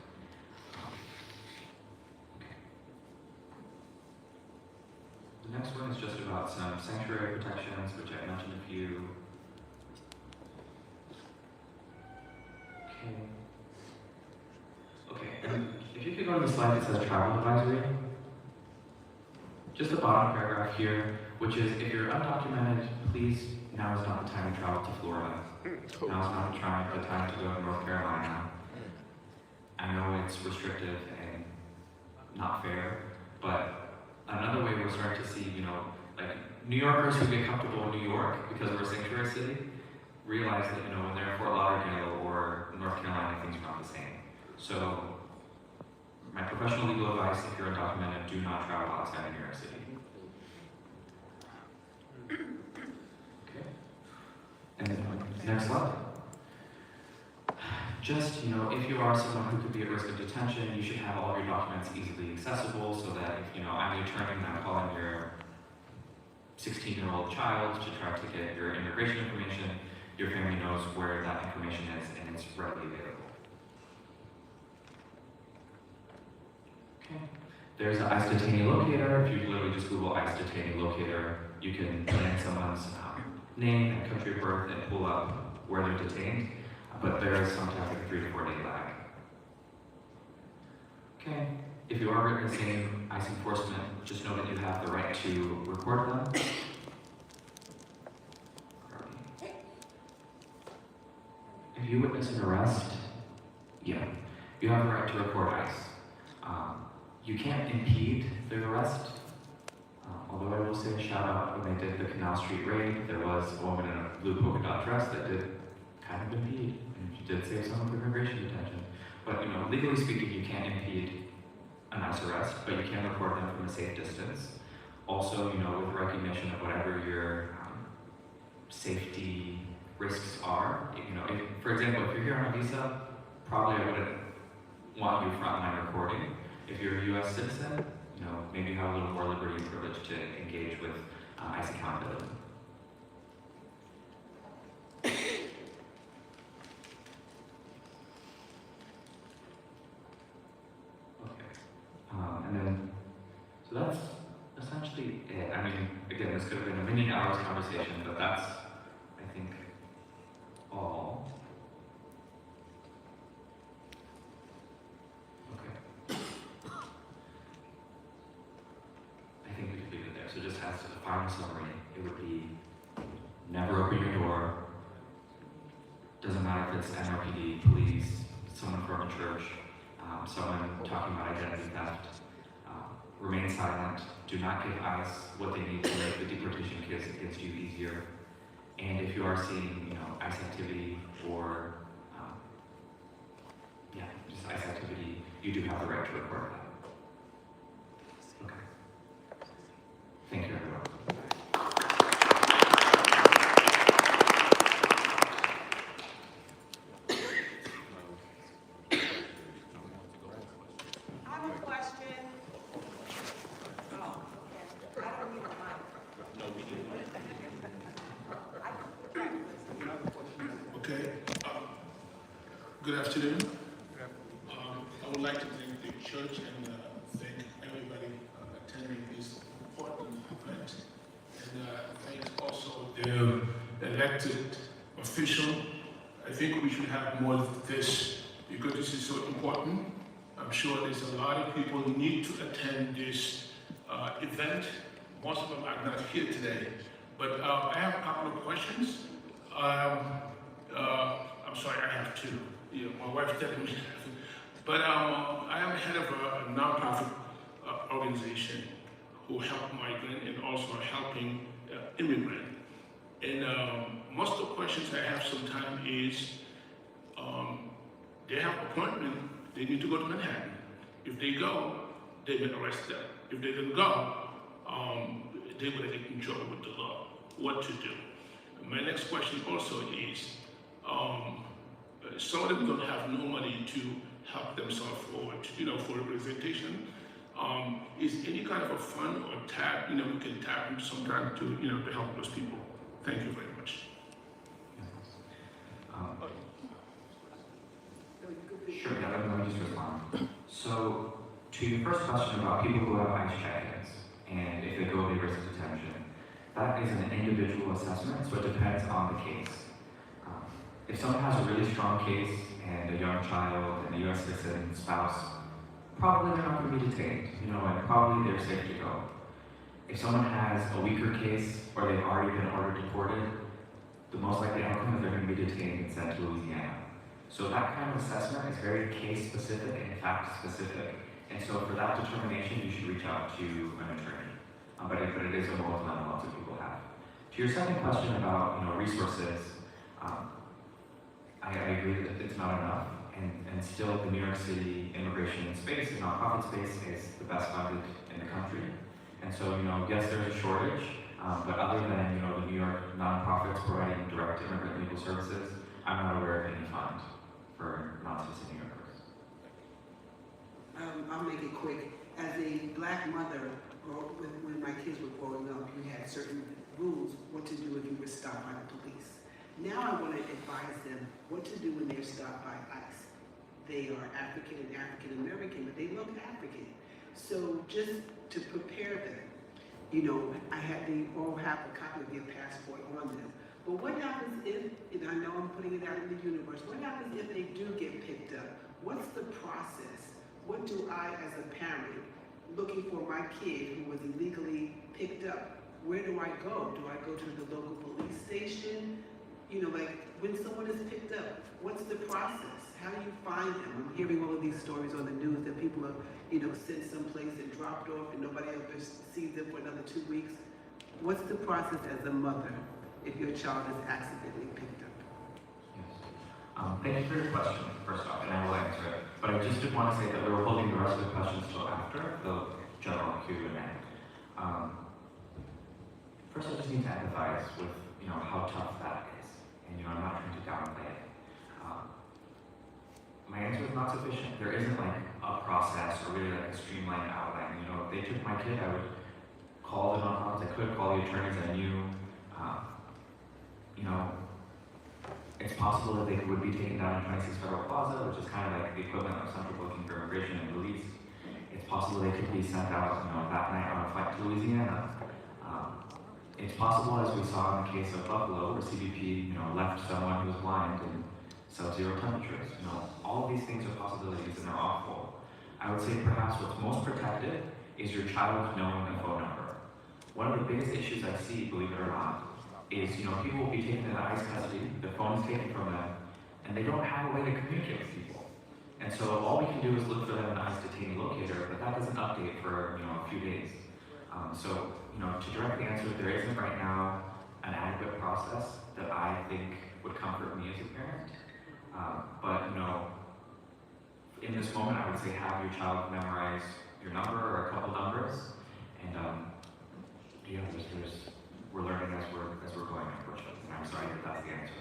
Okay. The next one is just about some sanctuary protections, which I mentioned a few. Okay, and if you could go to the slide that says travel advisory. Just the bottom paragraph here, which is if you're undocumented, please, now is not the time to travel to Florida. Now is not the time to go to North Carolina. I know it's restrictive and not fair, but another way we're starting to see, like New Yorkers who get comfortable in New York because we're a sanctuary city, realize that, when they're in Fort Lauderdale or North Carolina, things are not the same. So, my professional legal advice, if you're undocumented, do not travel outside of New York City. Okay. And then, next slide. just, you know, if you are someone who could be at risk of detention, you should have all of your documents easily accessible so that if, you know, I'm the attorney and I'm calling your 16-year-old child to try to get your immigration information, your family knows where that information is and it's readily available. Okay. There's an ICE detainee locator. If you literally just Google ICE detainee locator, you can put in someone's name and country of birth and pull up where they're detained. But there is sometimes like a 3 to 4 day lag. Okay. If you are witnessing ICE enforcement, just know that you have the right to record them. If you witness an arrest, you have the right to record ICE. You can't impede the arrest. Although I will say a shout out when they did the Canal Street raid, there was a woman in a blue polka dot dress that did kind of impede, and she did save someone from immigration detention. But you know, legally speaking, you can't impede an ICE arrest, but you can record them from a safe distance. Also, you know, with recognition of whatever your safety risks are. You know, if, for example, if you're here on a visa, probably I wouldn't want you frontline recording. If you're a U.S. citizen, you know, maybe you have a little more liberty and privilege to engage with ICE accountability. And then, so that's essentially it. I mean, again, this could have been a many hours conversation, but that's, I think, all. Okay. I think we could leave it there. So just as a final summary, it would be never open your door. Doesn't matter if it's NYPD, police, someone from a church, someone talking about identity theft. Remain silent. Do not give ICE what they need to make the deportation case against you easier. And if you are seeing, you know, ICE activity or, just ICE activity, you do have the right to report that. Okay. Thank you, everyone. Okay. Good afternoon. I would like to thank the church and thank everybody attending this important event. And thank also the elected official. I think we should have more of this because this is so important. I'm sure there's a lot of people who need to attend this event. Most of them are not here today. But I have a couple of questions. I'm sorry, I have two. Yeah, my wife's telling me. But I am head of a nonprofit organization who help migrant and also helping immigrant. And most of the questions I have sometimes is they have appointment, they need to go to Manhattan. If they go, they will arrest them. If they don't go, they will get in trouble with the law. What to do? My next question also is, some of them don't have no money to help themselves forward, for representation. Is any kind of a fund or tap, we can tap into sometime to, to help those people? Thank you very much. Sure, let me just respond. So, to your first question about people who have ICE check-ins, and if they go, they risk detention, that is an individual assessment, so it depends on the case. If someone has a really strong case and a young child and a U.S. citizen spouse, probably they're not going to be detained, and probably they're safe to go. If someone has a weaker case or they've already been ordered deported, the most likely outcome is they're going to be detained and sent to Louisiana. So that kind of assessment is very case specific and fact specific. And so for that determination, you should reach out to an attorney. But it is a role that lots of people have. To your second question about resources, I agree that it's not enough, and still the New York City immigration space, the nonprofit space, is the best funded in the country. And so, yes, there's a shortage, but other than, the New York nonprofits providing direct immigrant legal services, I'm not aware of any fund for non-citizen New Yorkers. I'll make it quick. As a black mother, when my kids were growing up, you had certain rules what to do if you were stopped by the police. Now I want to advise them what to do when they're stopped by ICE. They are African and African American, but they look African. So just to prepare them, you know, they all have a copy of their passport on them. But what happens if, and I know I'm putting it out in the universe, what happens if they do get picked up? What's the process? What do I, as a parent, looking for my kid who was illegally picked up, where do I go? Do I go to the local police station? You know, like when someone is picked up, what's the process? How do you find them? I'm hearing all of these stories on the news that people are, you know, sent someplace and dropped off and nobody ever sees them for another 2 weeks. What's the process as a mother if your child is accidentally picked up? Thank you for your question, first off, and I will answer it. But I just did want to say that we were holding the rest of the questions till after the general Q&A. First, I just need to empathize with, you know, how tough that is. And, you know, I'm not trying to downplay it. My answer is not sufficient. There isn't like a process or really like a streamlined outline. You know, if they took my kid, I would call the nonprofits I could, call the attorneys I knew. You know, it's possible that they would be taken down in 26 Federal Plaza, which is kind of like the equivalent of Central Booking for Immigration and Release. It's possible they could be sent out, you know, that night on a flight to Louisiana. It's possible, as we saw in the case of Buffalo, where CBP, you know, left someone who was blind in sub-zero temperatures. You know, all of these things are possibilities and they're awful. I would say perhaps what's most protected is your child knowing a phone number. One of the biggest issues I see, believe it or not, is, you know, people will be taken into ICE custody, the phone is taken from them, and they don't have a way to communicate with people. And so all we can do is look for them in the ICE detainee locator, but that doesn't update for, you know, a few days. So, you know, to directly answer, there isn't right now an adequate process that I think would comfort me as a parent. But, you know, in this moment, I would say have your child memorize your number or a couple numbers, and yeah, we're learning as we're going, unfortunately. And I'm sorry that that's the answer.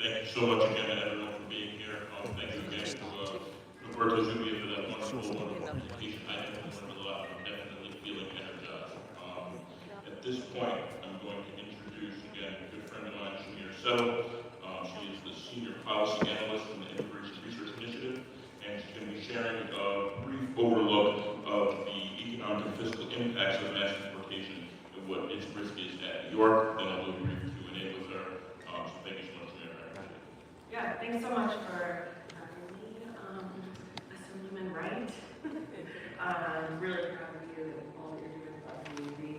Thank you so much again to everyone for being here. Thank you again to Roberto Zubia for that wonderful presentation. I have learned a lot. I'm definitely feeling energized. At this point, I'm going to introduce again a good friend of mine, Shamir Settle. She is the Senior Policy Analyst in the Immigration Research Initiative, and she's going to be sharing a brief overlook of the economic and fiscal impacts of mass deportation and what its risk is at New York. Then I'll do a brief Q&A with her. So thank you so much, Shamir. Yeah, thanks so much for having me, Assemblyman Wright. I'm really proud of you and all that you're doing for the community.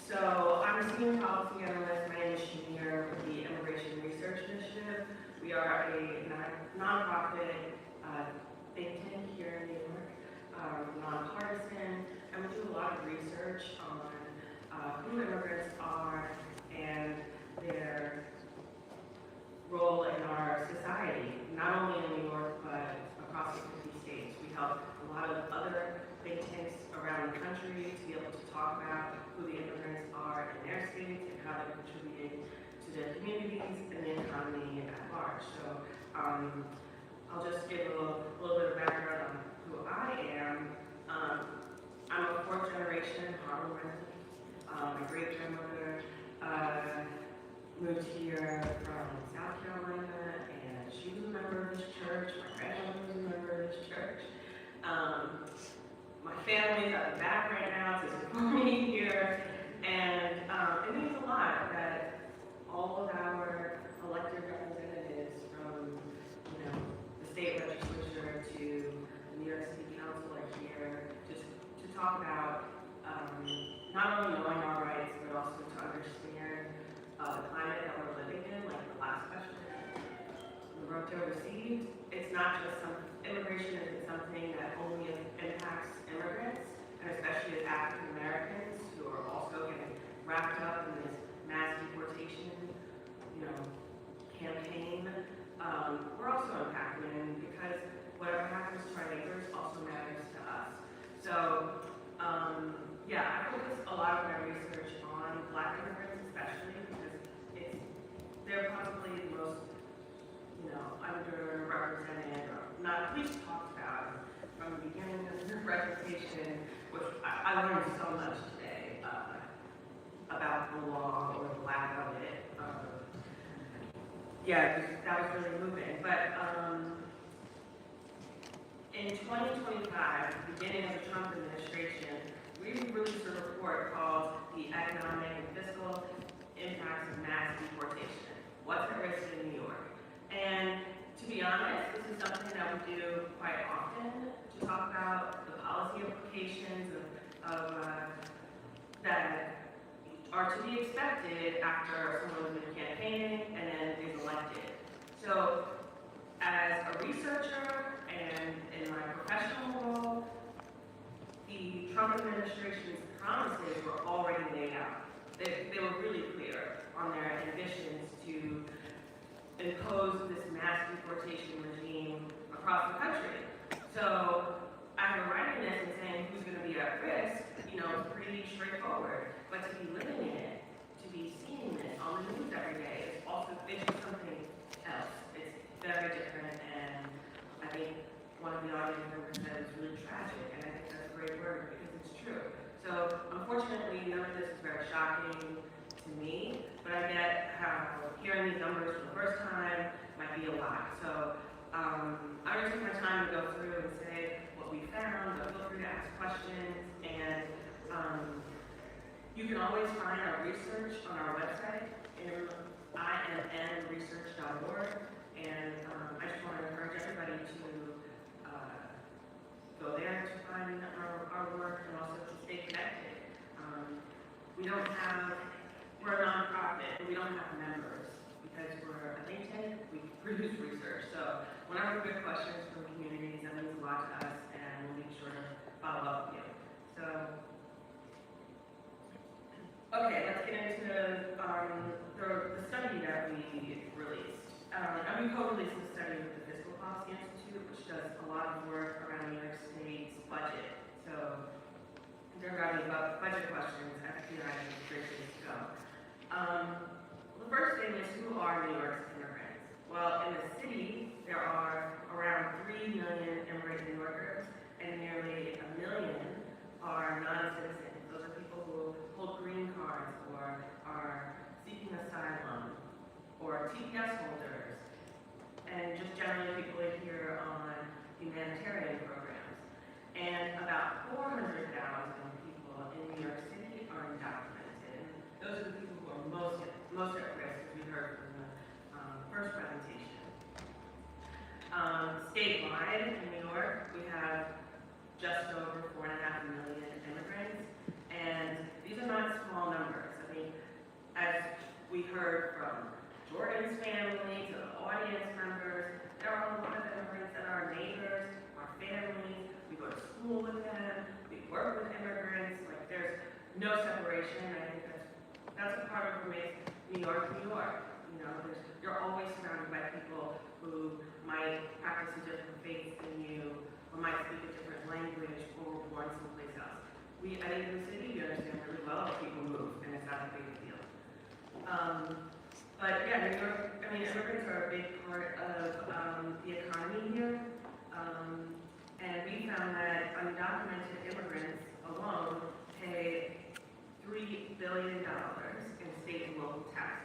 So I'm a senior policy analyst. My name is Shamir with the Immigration Research Initiative. We are a nonprofit think tank here in New York, nonpartisan, and we do a lot of research on who immigrants are and their role in our society, not only in New York, but across the 50 states. We help a lot of other think tanks around the country to be able to talk about who the immigrants are in their states and how they're contributing to their communities and the economy at large. So I'll just give a little bit of background on who I am. I'm a fourth generation Harlem resident. My great grandmother moved here from South Carolina, and she was a member of this church. My grandmother was a member of this church. My family's at the back right now to support me here, and it means a lot that all of our elected representatives from, you know, the state legislature to the New York City Council are here to talk about not only knowing our rights, but also to understand the climate that we're living in, like the last question Roberto received. It's not just immigration isn't something that only impacts immigrants, and especially as African Americans who are also getting wrapped up in this mass deportation, you know, campaign. We're also impacted, and because whatever happens to our neighbors also matters to us. So, yeah, I focus a lot of my research on Black immigrants especially because they're probably the most, underrepresented or not at least talked about from the beginning of the presentation, which I learned so much today about the law or the lack of it. Yeah, that was really moving. But in 2025, the beginning of the Trump administration, we released a report called The Economic and Fiscal Impacts of Mass Deportation. What's at risk in New York? And to be honest, this is something that we do quite often to talk about the policy implications that are to be expected after someone's been campaigning and then is elected. So as a researcher and in my professional role, the Trump administration's promises were already laid out. They were really clear on their ambitions to impose this mass deportation regime across the country. So after writing this and saying who's going to be at risk, it's pretty straightforward. But to be living in it, to be seeing this on the news every day, it's just something else. It's very different, and I think one of the audience members said it's really tragic, and I think that's a great word because it's true. So unfortunately, none of this is very shocking to me, but I get how hearing these numbers for the first time might be a lot. So I'm going to take my time to go through and say what we found, but feel free to ask questions, and you can always find our research on our website, IMNresearch.org, and I just want to encourage everybody to go there to find our work and also to stay connected. We're a nonprofit, and we don't have members because we're a think tank, we produce research. So whenever we get questions from communities, that means a lot to us, and we'll make sure to follow up with you. So, okay, let's get into the study that we released. And we co-released the study with the Fiscal Policy Institute, which does a lot of work around New York State's budget. So if there are any budget questions, FBI is great place to go. The first thing is, who are New York's immigrants? Well, in the city, there are around 3 million immigrant New Yorkers, and nearly 1 million are non-citizens. Those are people who hold green cards or are seeking asylum or TPS holders, and just generally people here on humanitarian programs. And about 400,000 people in New York City are undocumented. And those are the people who are most at risk, as we heard from the first presentation. Statewide in New York, we have just over 4.5 million immigrants, and these are not small numbers. I mean, as we heard from Jordan's family to the audience members, there are a lot of immigrants that are neighbors, our families, we go to school with them, we work with immigrants, like there's no separation. I think that's a part of what makes New York, New York. You're always surrounded by people who might practice a different faith than you, or might speak a different language, or were born someplace else. I think in the city, we understand really well that people move, and it's not a big deal. But yeah, New York, immigrants are a big part of the economy here. And we found that undocumented immigrants alone pay $3 billion in state and local taxes.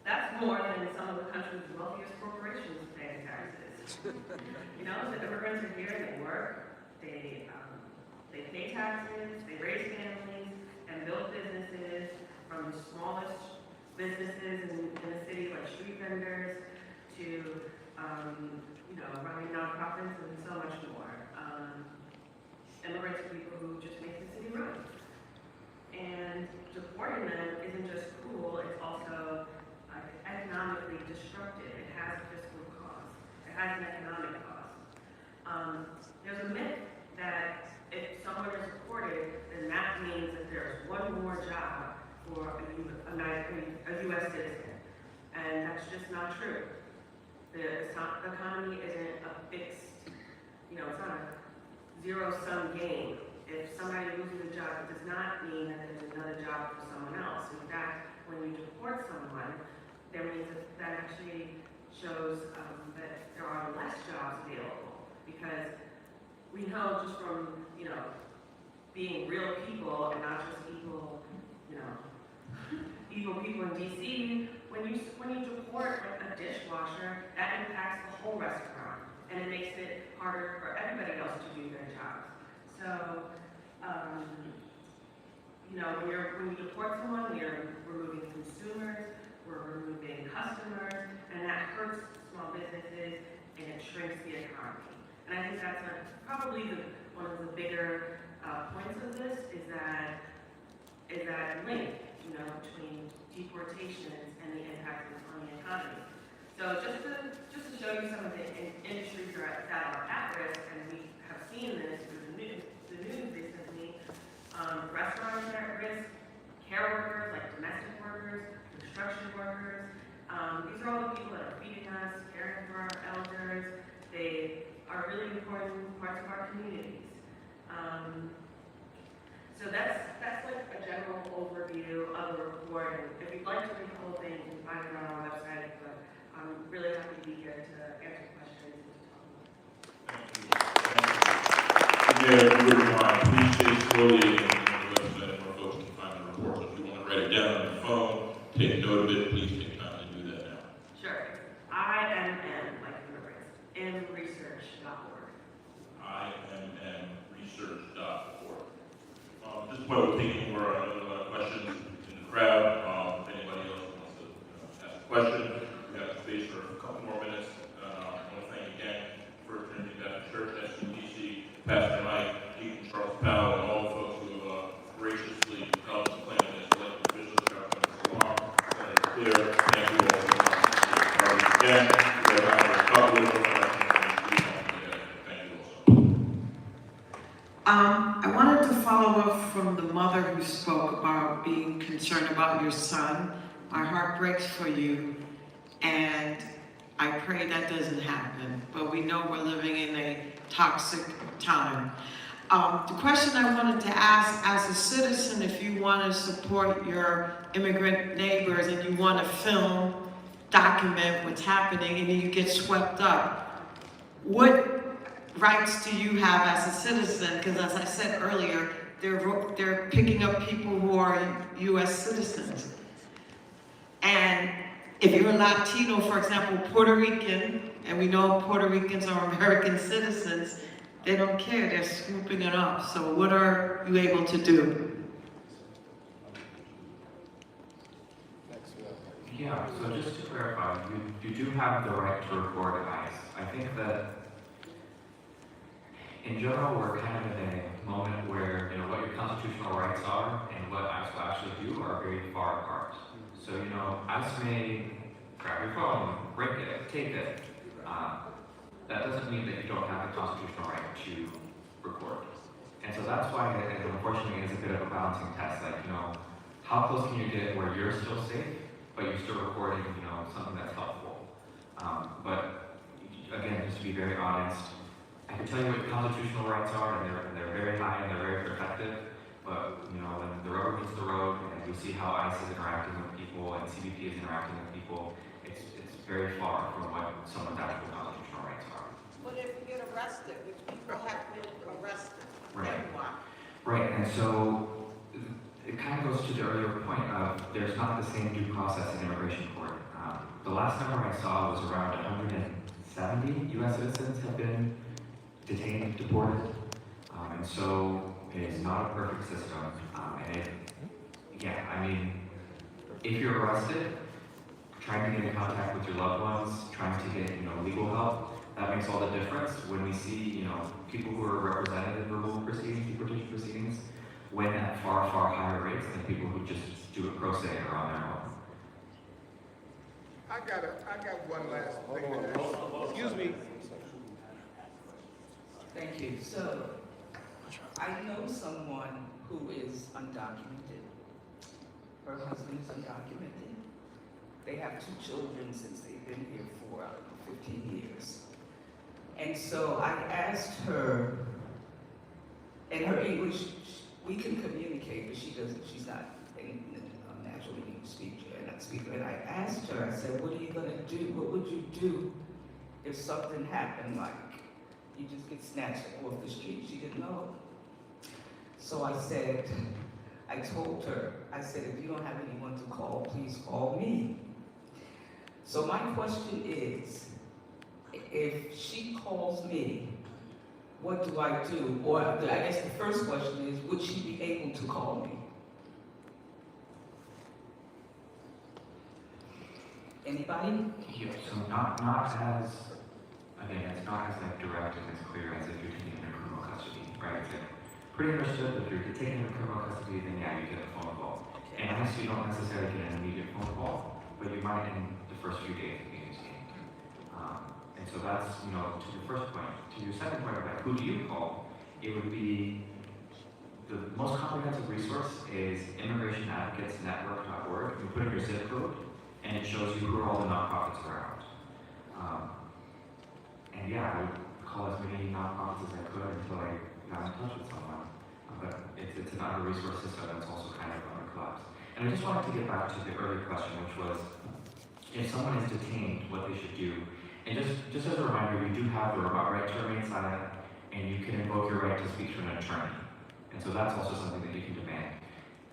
That's more than some of the country's wealthiest corporations pay in taxes. The immigrants are here, they work, they pay taxes, they raise families, and build businesses, from the smallest businesses in the city, like street vendors, to running nonprofits and so much more. Immigrants are people who just make the city run. And deporting them isn't just cruel, it's also economically destructive. It has a fiscal cost. It has an economic cost. There's a myth that if someone is deported, then that means that there's one more job for a U.S. citizen. And that's just not true. The economy isn't a fixed, you know, it's not a zero-sum game. If somebody loses a job, it does not mean that there's another job for someone else. In fact, when you deport someone, that means that actually shows that there are less jobs available, because we know just from, you know, being real people and not just evil, you know, evil people in DC, when you deport like a dishwasher, that impacts the whole restaurant, and it makes it harder for everybody else to do their jobs. So, you know, when you deport someone, we're removing consumers, we're removing customers, and that hurts small businesses and it shrinks the economy. And I think that's probably one of the bigger points of this is that link, you know, between deportations and the impact on the economy. So just to show you some of the industries that are at risk, and we have seen this through the news recently, restaurants are at risk, care workers like domestic workers, construction workers. These are all the people that are feeding us, caring for our elders. They are really important parts of our communities. So that's like a general overview of the report. And if you'd like to read the whole thing, you can find it on our website. But I'm really happy to be here to answer questions and talk about it. Mayor, if you wouldn't mind, please say slowly and let more folks can find the report. So if you want to write it down on your phone, take note of it, please take time to do that now. Sure. IMM, like immigrants, mresearch.org. IMMresearch.org. At this point, we'll take any more questions in the crowd. If anybody else wants to ask a question, we have space for a couple more minutes. I want to thank again for Trinity Baptist Church, SUDC, Pastor Mike, Deacon Charles Powell, and all the folks who have graciously helped us plan this elected officials throughout the long. It's clear. Thank you all so much. Again, we have a couple of questions. Thank you also. I wanted to follow up from the mother who spoke about being concerned about your son. My heart breaks for you, and I pray that doesn't happen. But we know we're living in a toxic time. The question I wanted to ask, as a citizen, if you want to support your immigrant neighbors and you want to film, document what's happening, and then you get swept up, what rights do you have as a citizen? Because as I said earlier, they're picking up people who are U.S. citizens. And if you're a Latino, for example, Puerto Rican, and we know Puerto Ricans are American citizens, they don't care, they're swooping it up. So what are you able to do? Yeah, so just to clarify, you do have the right to record ICE. I think that in general, we're kind of in a moment where, you know, what your constitutional rights are and what ICE will actually do are very far apart. So, you know, ICE may grab your phone, break it, take it. That doesn't mean that you don't have the constitutional right to record. And so that's why, unfortunately, it's a bit of a balancing test. Like, you know, how close can you get where you're still safe, but you're still recording, you know, something that's helpful. But again, just to be very honest, I can tell you what your constitutional rights are, and they're very high and they're very protected. But you know, when the rubber meets the road, and we see how ICE is interacting with people and CBP is interacting with people, it's very far from what someone's actual constitutional rights are. But if you get arrested, which people have been arrested, Right. everyone. Right, and so it kind of goes to the earlier point of there's not the same due process in immigration court. The last number I saw was around 170 U.S. citizens have been detained, deported, and so it is not a perfect system. I mean, if you're arrested, trying to get in contact with your loved ones, trying to get, you know, legal help, that makes all the difference. When we see, you know, people who are represented in removal proceedings, deportation proceedings, win at far, far higher rates than people who just do it pro se or on their own. I got one last thing to ask. Excuse me. Thank you. So, I know someone who is undocumented. Her husband is undocumented. They have 2 children since they've been here for 15 years. And so I asked her, and her English, we can communicate, but she's not a natural English speaker. And I asked her, I said, what are you gonna do? What would you do if something happened, like you just get snatched off the street? She didn't know. So I told her, I said, if you don't have anyone to call, please call me. So my question is, if she calls me, what do I do? Or I guess the first question is, would she be able to call me? Anybody? Yeah, so not as, again, it's not as like direct and as clear as if you're taking them in criminal custody, right? It's like pretty understood that if you're taking them in criminal custody, then yeah, you get a phone call. And honestly, you don't necessarily get an immediate phone call, but you might in the first few days of being detained. And so that's, to your first point. To your second point about who do you call, it would be the most comprehensive resource is immigrationadvocatesnetwork.org. You put in your zip code, and it shows you who are all the nonprofits around. And yeah, I would call as many nonprofits as I could until I got in touch with someone. But it's an under-resourced system that's also kind of under-collapsed. And I just wanted to get back to the earlier question, which was, if someone is detained, what they should do. And just as a reminder, you do have the right to remain silent, and you can invoke your right to speak to an attorney. And so that's also something that you can demand.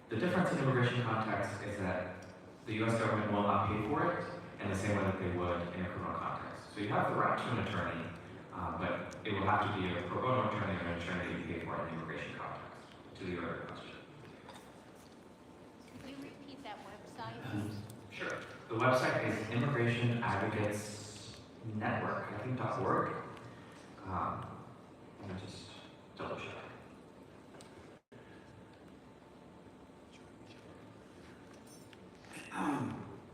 The difference in immigration context is that the U.S. government will not pay for it in the same way that they would in a criminal context. So you have the right to an attorney, but it will have to be a pro bono attorney or an attorney that you pay for in the immigration context. To the earlier question. Can you repeat that website? Sure. The website is Immigration Advocates Network, I think .org. Let me just double check.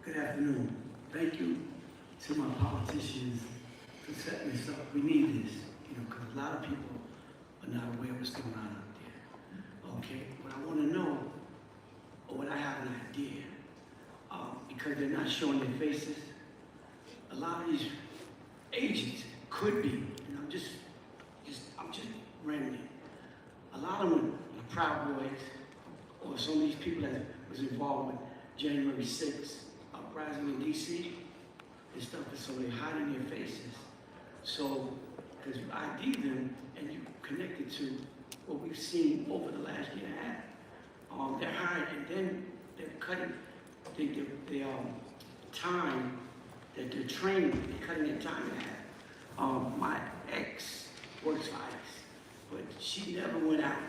Good afternoon. Thank you to my politicians for setting this up. We need this, because a lot of people are not aware of what's going on out there. Okay, what I want to know, or what I have an idea, because they're not showing their faces, a lot of these agents could be, and I'm just rambling. A lot of them are Proud Boys, or some of these people that was involved with January 6th uprising in DC and stuff, so they're hiding their faces. So, because you ID them and you connect it to what we've seen over the last year and a half, they're hired and then they're cutting their time that they're training, they're cutting their time in half. My ex works for ICE, but she never went out,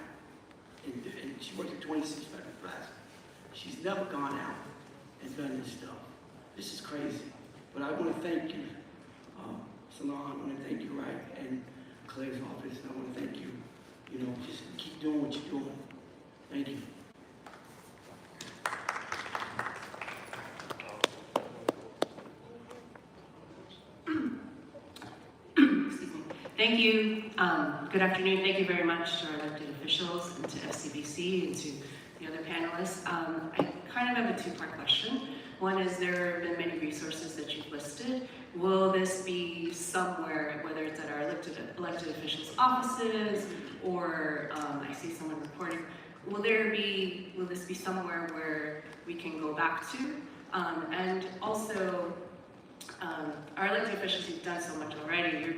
and she worked at 26 Federal Plaza. She's never gone out and done this stuff. This is crazy. But I want to thank you, Salon, I want to thank you, Wright, and Claire's office, and I want to thank you. Just keep doing what you're doing. Thank you. Thank you. Good afternoon. Thank you very much to our elected officials and to FCBC and to the other panelists. I kind of have a two-part question. One is, there have been many resources that you've listed. Will this be somewhere, whether it's at our elected officials' offices, or I see someone reporting, will this be somewhere where we can go back to? And also, our elected officials, you've done so much already, you're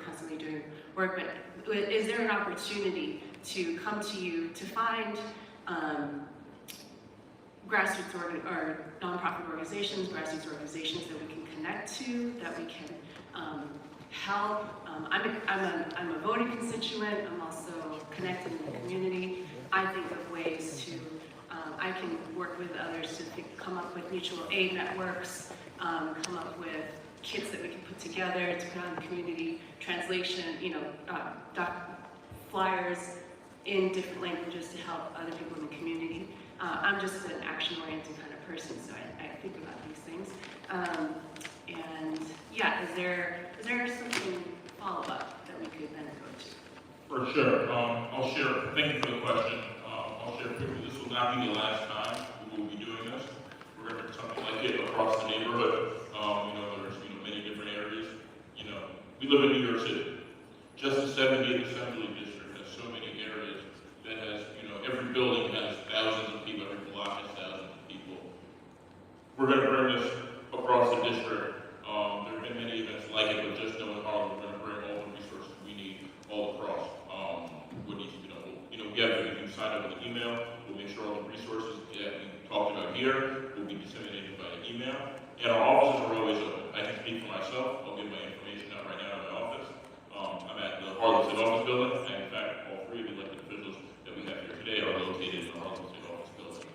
constantly doing work, but is there an opportunity to come to you to find grassroots or nonprofit organizations, grassroots organizations that we can connect to, that we can help? I'm a voting constituent, I'm also connected in the community. I think of ways to, I can work with others to come up with mutual aid networks, come up with kits that we can put together to put on community translation, flyers in different languages to help other people in the community. I'm just an action-oriented kind of person, so I think about these things. And yeah, is there something follow-up that we could then go to? For sure. I'll share. Thank you for the question. I'll share quickly. This will not be the last time we will be doing this. We're going to do something like it across the neighborhood. We live in New York City. Just the 70th Assembly District has so many areas that has, every building has thousands of people, every block has thousands of people. We're going to bring this across the district. There have been many events like it, but just knowing Harlem, we're going to bring all the resources we need all across. What needs to be done. We have, if you sign up with an email, we'll make sure all the resources that we talked about here will be disseminated by email. And our offices are always open. I can speak for myself. I'll give my information out right now in my office. I'm at the Harlem State Office Building, and in fact, all three of the elected officials that we have here today are located in the Harlem State Office Building,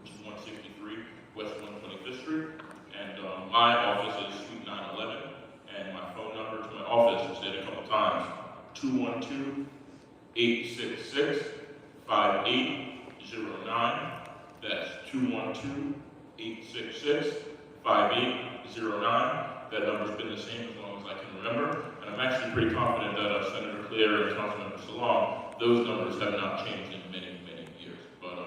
which is 163 West 125th Street. And my office is Suite 911, and my phone number to my office, I've said a couple times, 212-866-5809. That's 212-866-5809. That number's been the same as long as I can remember. And I'm actually pretty confident that Senator Clear and Councilmember Salon, those numbers have not changed in many, many years. But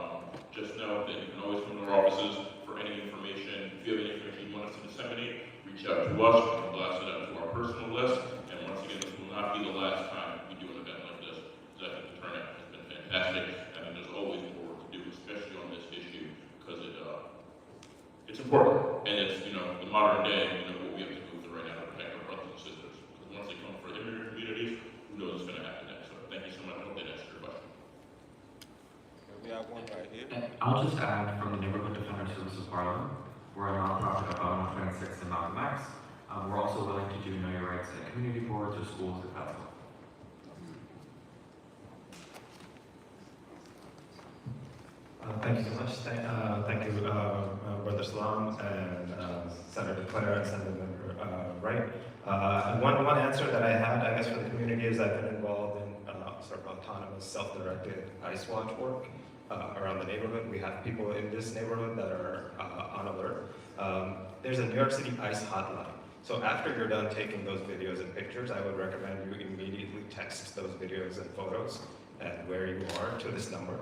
just know that you can always come to our offices for any information. If you have any information you want us to disseminate, reach out to us. We can blast it out to our personal list. And once again, this will not be the last time we do an event like this. Because I think the turnout has been fantastic. And there's always more work to do, especially on this issue, because it's important. And it's, the modern day, what we have to do with it right now to protect our brothers and sisters. Because once they come for immigrant communities, who knows what's going to happen next. So thank you so much. I hope that answers your question. We have one right here. I'll just add from the Neighborhood Defender Services Harlem, we're a nonprofit about 126 and Malcolm X. We're also willing to do know your rights at community boards or schools if that's helpful. Thank you so much. Thank you, Brother Salam and Senator Claire and Senator Wright. One answer that I had, I guess, for the community is I've been involved in sort of autonomous, self-directed ICE watch work around the neighborhood. We have people in this neighborhood that are on alert. There's a New York City ICE hotline. So after you're done taking those videos and pictures, I would recommend you immediately text those videos and photos and where you are to this number.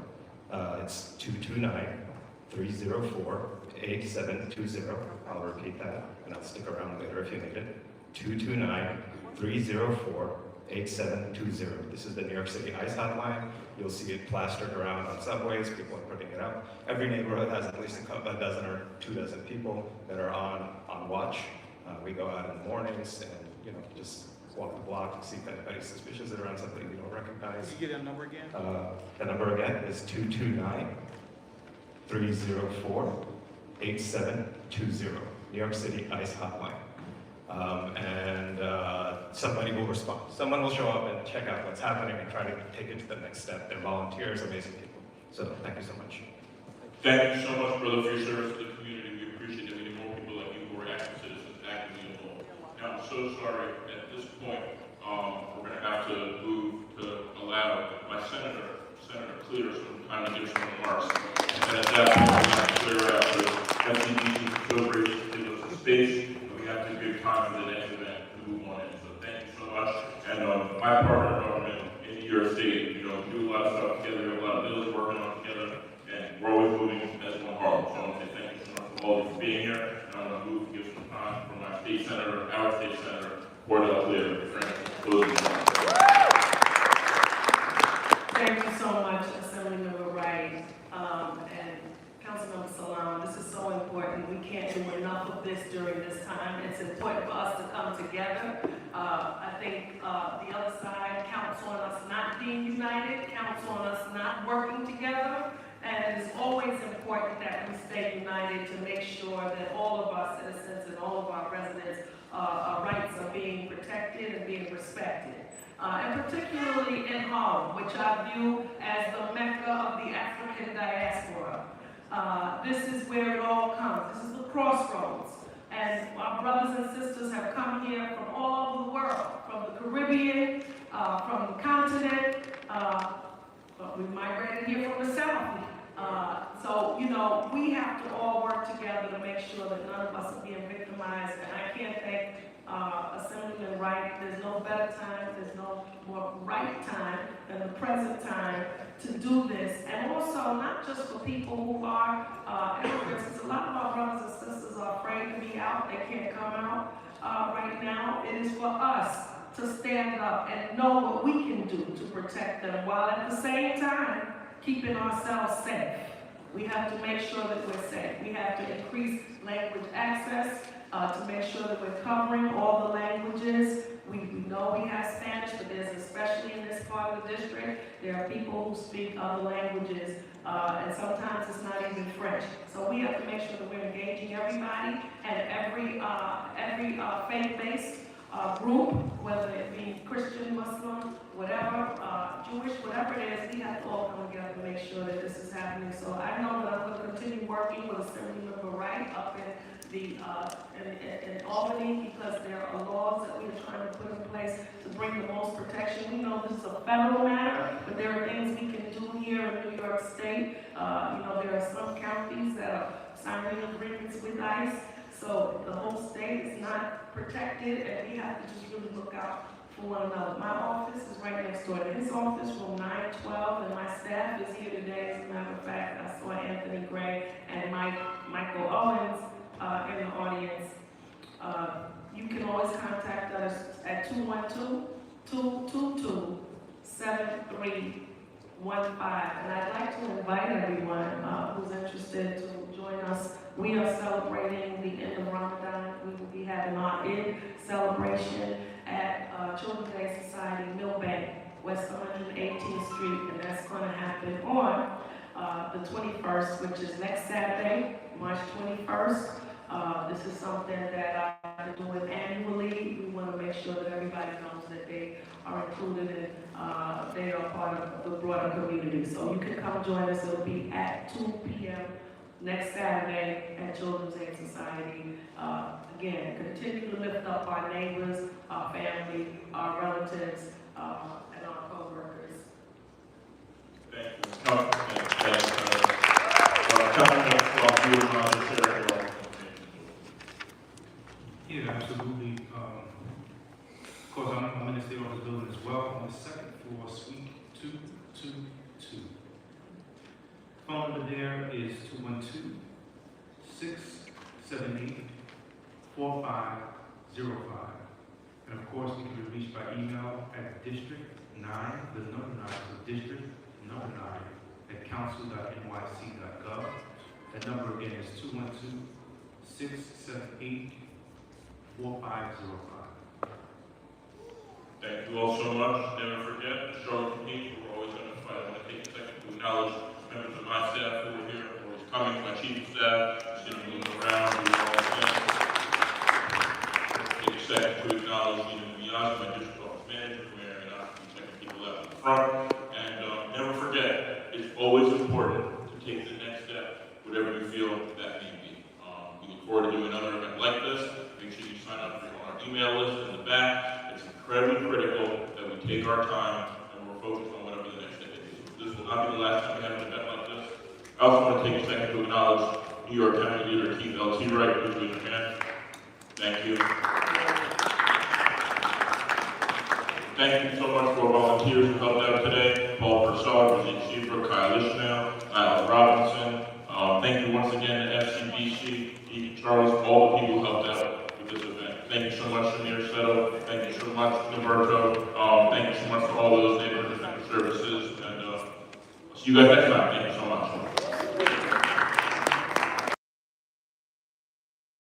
It's 229-304-8720. I'll repeat that, and I'll stick around later if you need it. 229-304-8720. This is the New York City ICE hotline. You'll see it plastered around on subways. People are putting it up. Every neighborhood has at least a dozen or 24 people that are on watch. We go out in the mornings and just walk the block and see if anybody's suspicious around something we don't recognize. Can you get that number again? The number again is 229-304-8720. New York City ICE hotline. Somebody will respond. Someone will show up and check out what's happening and try to take it to the next step. They're volunteers, amazing people. So thank you so much. Thank you so much, brother, for your service to the community. We appreciate that we need more people like you who are active citizens, actively involved. Now, I'm so sorry, at this point, we're going to have to move to allow my Senator Clear some time to give some remarks. And then at that point, we're going to clear out the SCDC celebration to give us some space, and we have to give time for the next event to move on in. So thank you so much. And my partner government in New York State, we do a lot of stuff together, we have a lot of bills working on together, and we're always moving as one Harlem. So I want to say thank you so much for all of you for being here. And I'm going to move to give some time for my state senator, our state senator, Cordell Clear, for closing remarks. Thank you so much, Assemblymember Wright, and Councilmember Salam. This is so important. We can't do enough of this during this time. It's important for us to come together. I think the other side counts on us not being united, counts on us not working together. And it's always important that we stay united to make sure that all of our citizens and all of our residents' rights are being protected and being respected. And particularly in Harlem, which I view as the Mecca of the African diaspora. This is where it all comes. This is the crossroads. And our brothers and sisters have come here from all over the world, from the Caribbean, from the continent, but we migrated here from the South. So, we have to all work together to make sure that none of us are being victimized. And I can't thank Assemblyman Wright. There's no better time, there's no more right time than the present time to do this. And also, also not just for people who are immigrants, because a lot of our brothers and sisters are afraid to be out, they can't come out right now. It is for us to stand up and know what we can do to protect them, while at the same time keeping ourselves safe. We have to make sure that we're safe. We have to increase language access to make sure that we're covering all the languages. We know we have Spanish, but there's, especially in this part of the district, there are people who speak other languages, and sometimes it's not even French. So we have to make sure that we're engaging everybody and every faith-based group, whether it be Christian, Muslim, whatever, Jewish, whatever it is, we have to all come together to make sure that this is happening. So I know that I'm going to continue working with Assemblymember Wright up in in Albany, because there are laws that we're trying to put in place to bring the most protection. We know this is a federal matter, but there are things we can do here in New York State. There are some counties that are signing agreements with ICE, so the whole state is not protected, and we have to just really look out for one another. My office is right next door to his office, room 912, and my staff is here today. As a matter of fact, I saw Anthony Gray and Michael Owens in the audience. You can always contact us at 212-222-7315. And I'd like to invite everyone who's interested to join us. We are celebrating the end of Ramadan. We will be having our Eid celebration at Children's Aid Society, Millbank, West 118th Street, and that's going to happen on the 21st, which is next Saturday, March 21st. This is something that I've been doing annually. We want to make sure that everybody knows that they are included and they are part of the broader community. So you can come join us. It'll be at 2 p.m. next Saturday at Children's Aid Society. Again, continue to lift up our neighbors, our family, our relatives, and our co-workers. Yeah, absolutely. Of course, I'm in the state office building as well, on the second floor, suite 222. Phone number there is 212-678-4505. And of course, we can be reached by email at district9, the number 9, so district number 9, at council.nyc.gov. That number again is 212-678-4505. Thank you all so much. Never forget, Charlotte Community, we're always going to fight. I want to take a second to acknowledge members of my staff who are here, always coming, my chief of staff, sitting moving around, doing all the things. Take a second to acknowledge Nina Miaz, my district office manager, for marrying us, and checking people out in the front. And never forget, it's always important to take the next step, whatever you feel that may be. We look forward to doing another event like this. Make sure you sign up for our email list in the back. It's incredibly critical that we take our time and we're focused on whatever the next step is. This will not be the last time we have an event like this. I also want to take a second to acknowledge New York County Leader Keith L.T. Wright. Please raise your hand. Thank you. Thank you so much to our volunteers who helped out today. Paul Persad, Rosine Sheeper, Kyle Ishmael, Niall Robinson. Thank you once again to FCBC, Ethan Charles, all the people who helped out with this event. Thank you so much, Samir Settle. Thank you so much, Norberto. Thank you so much for all those neighborhood services. And see you guys next time. Thank you so much.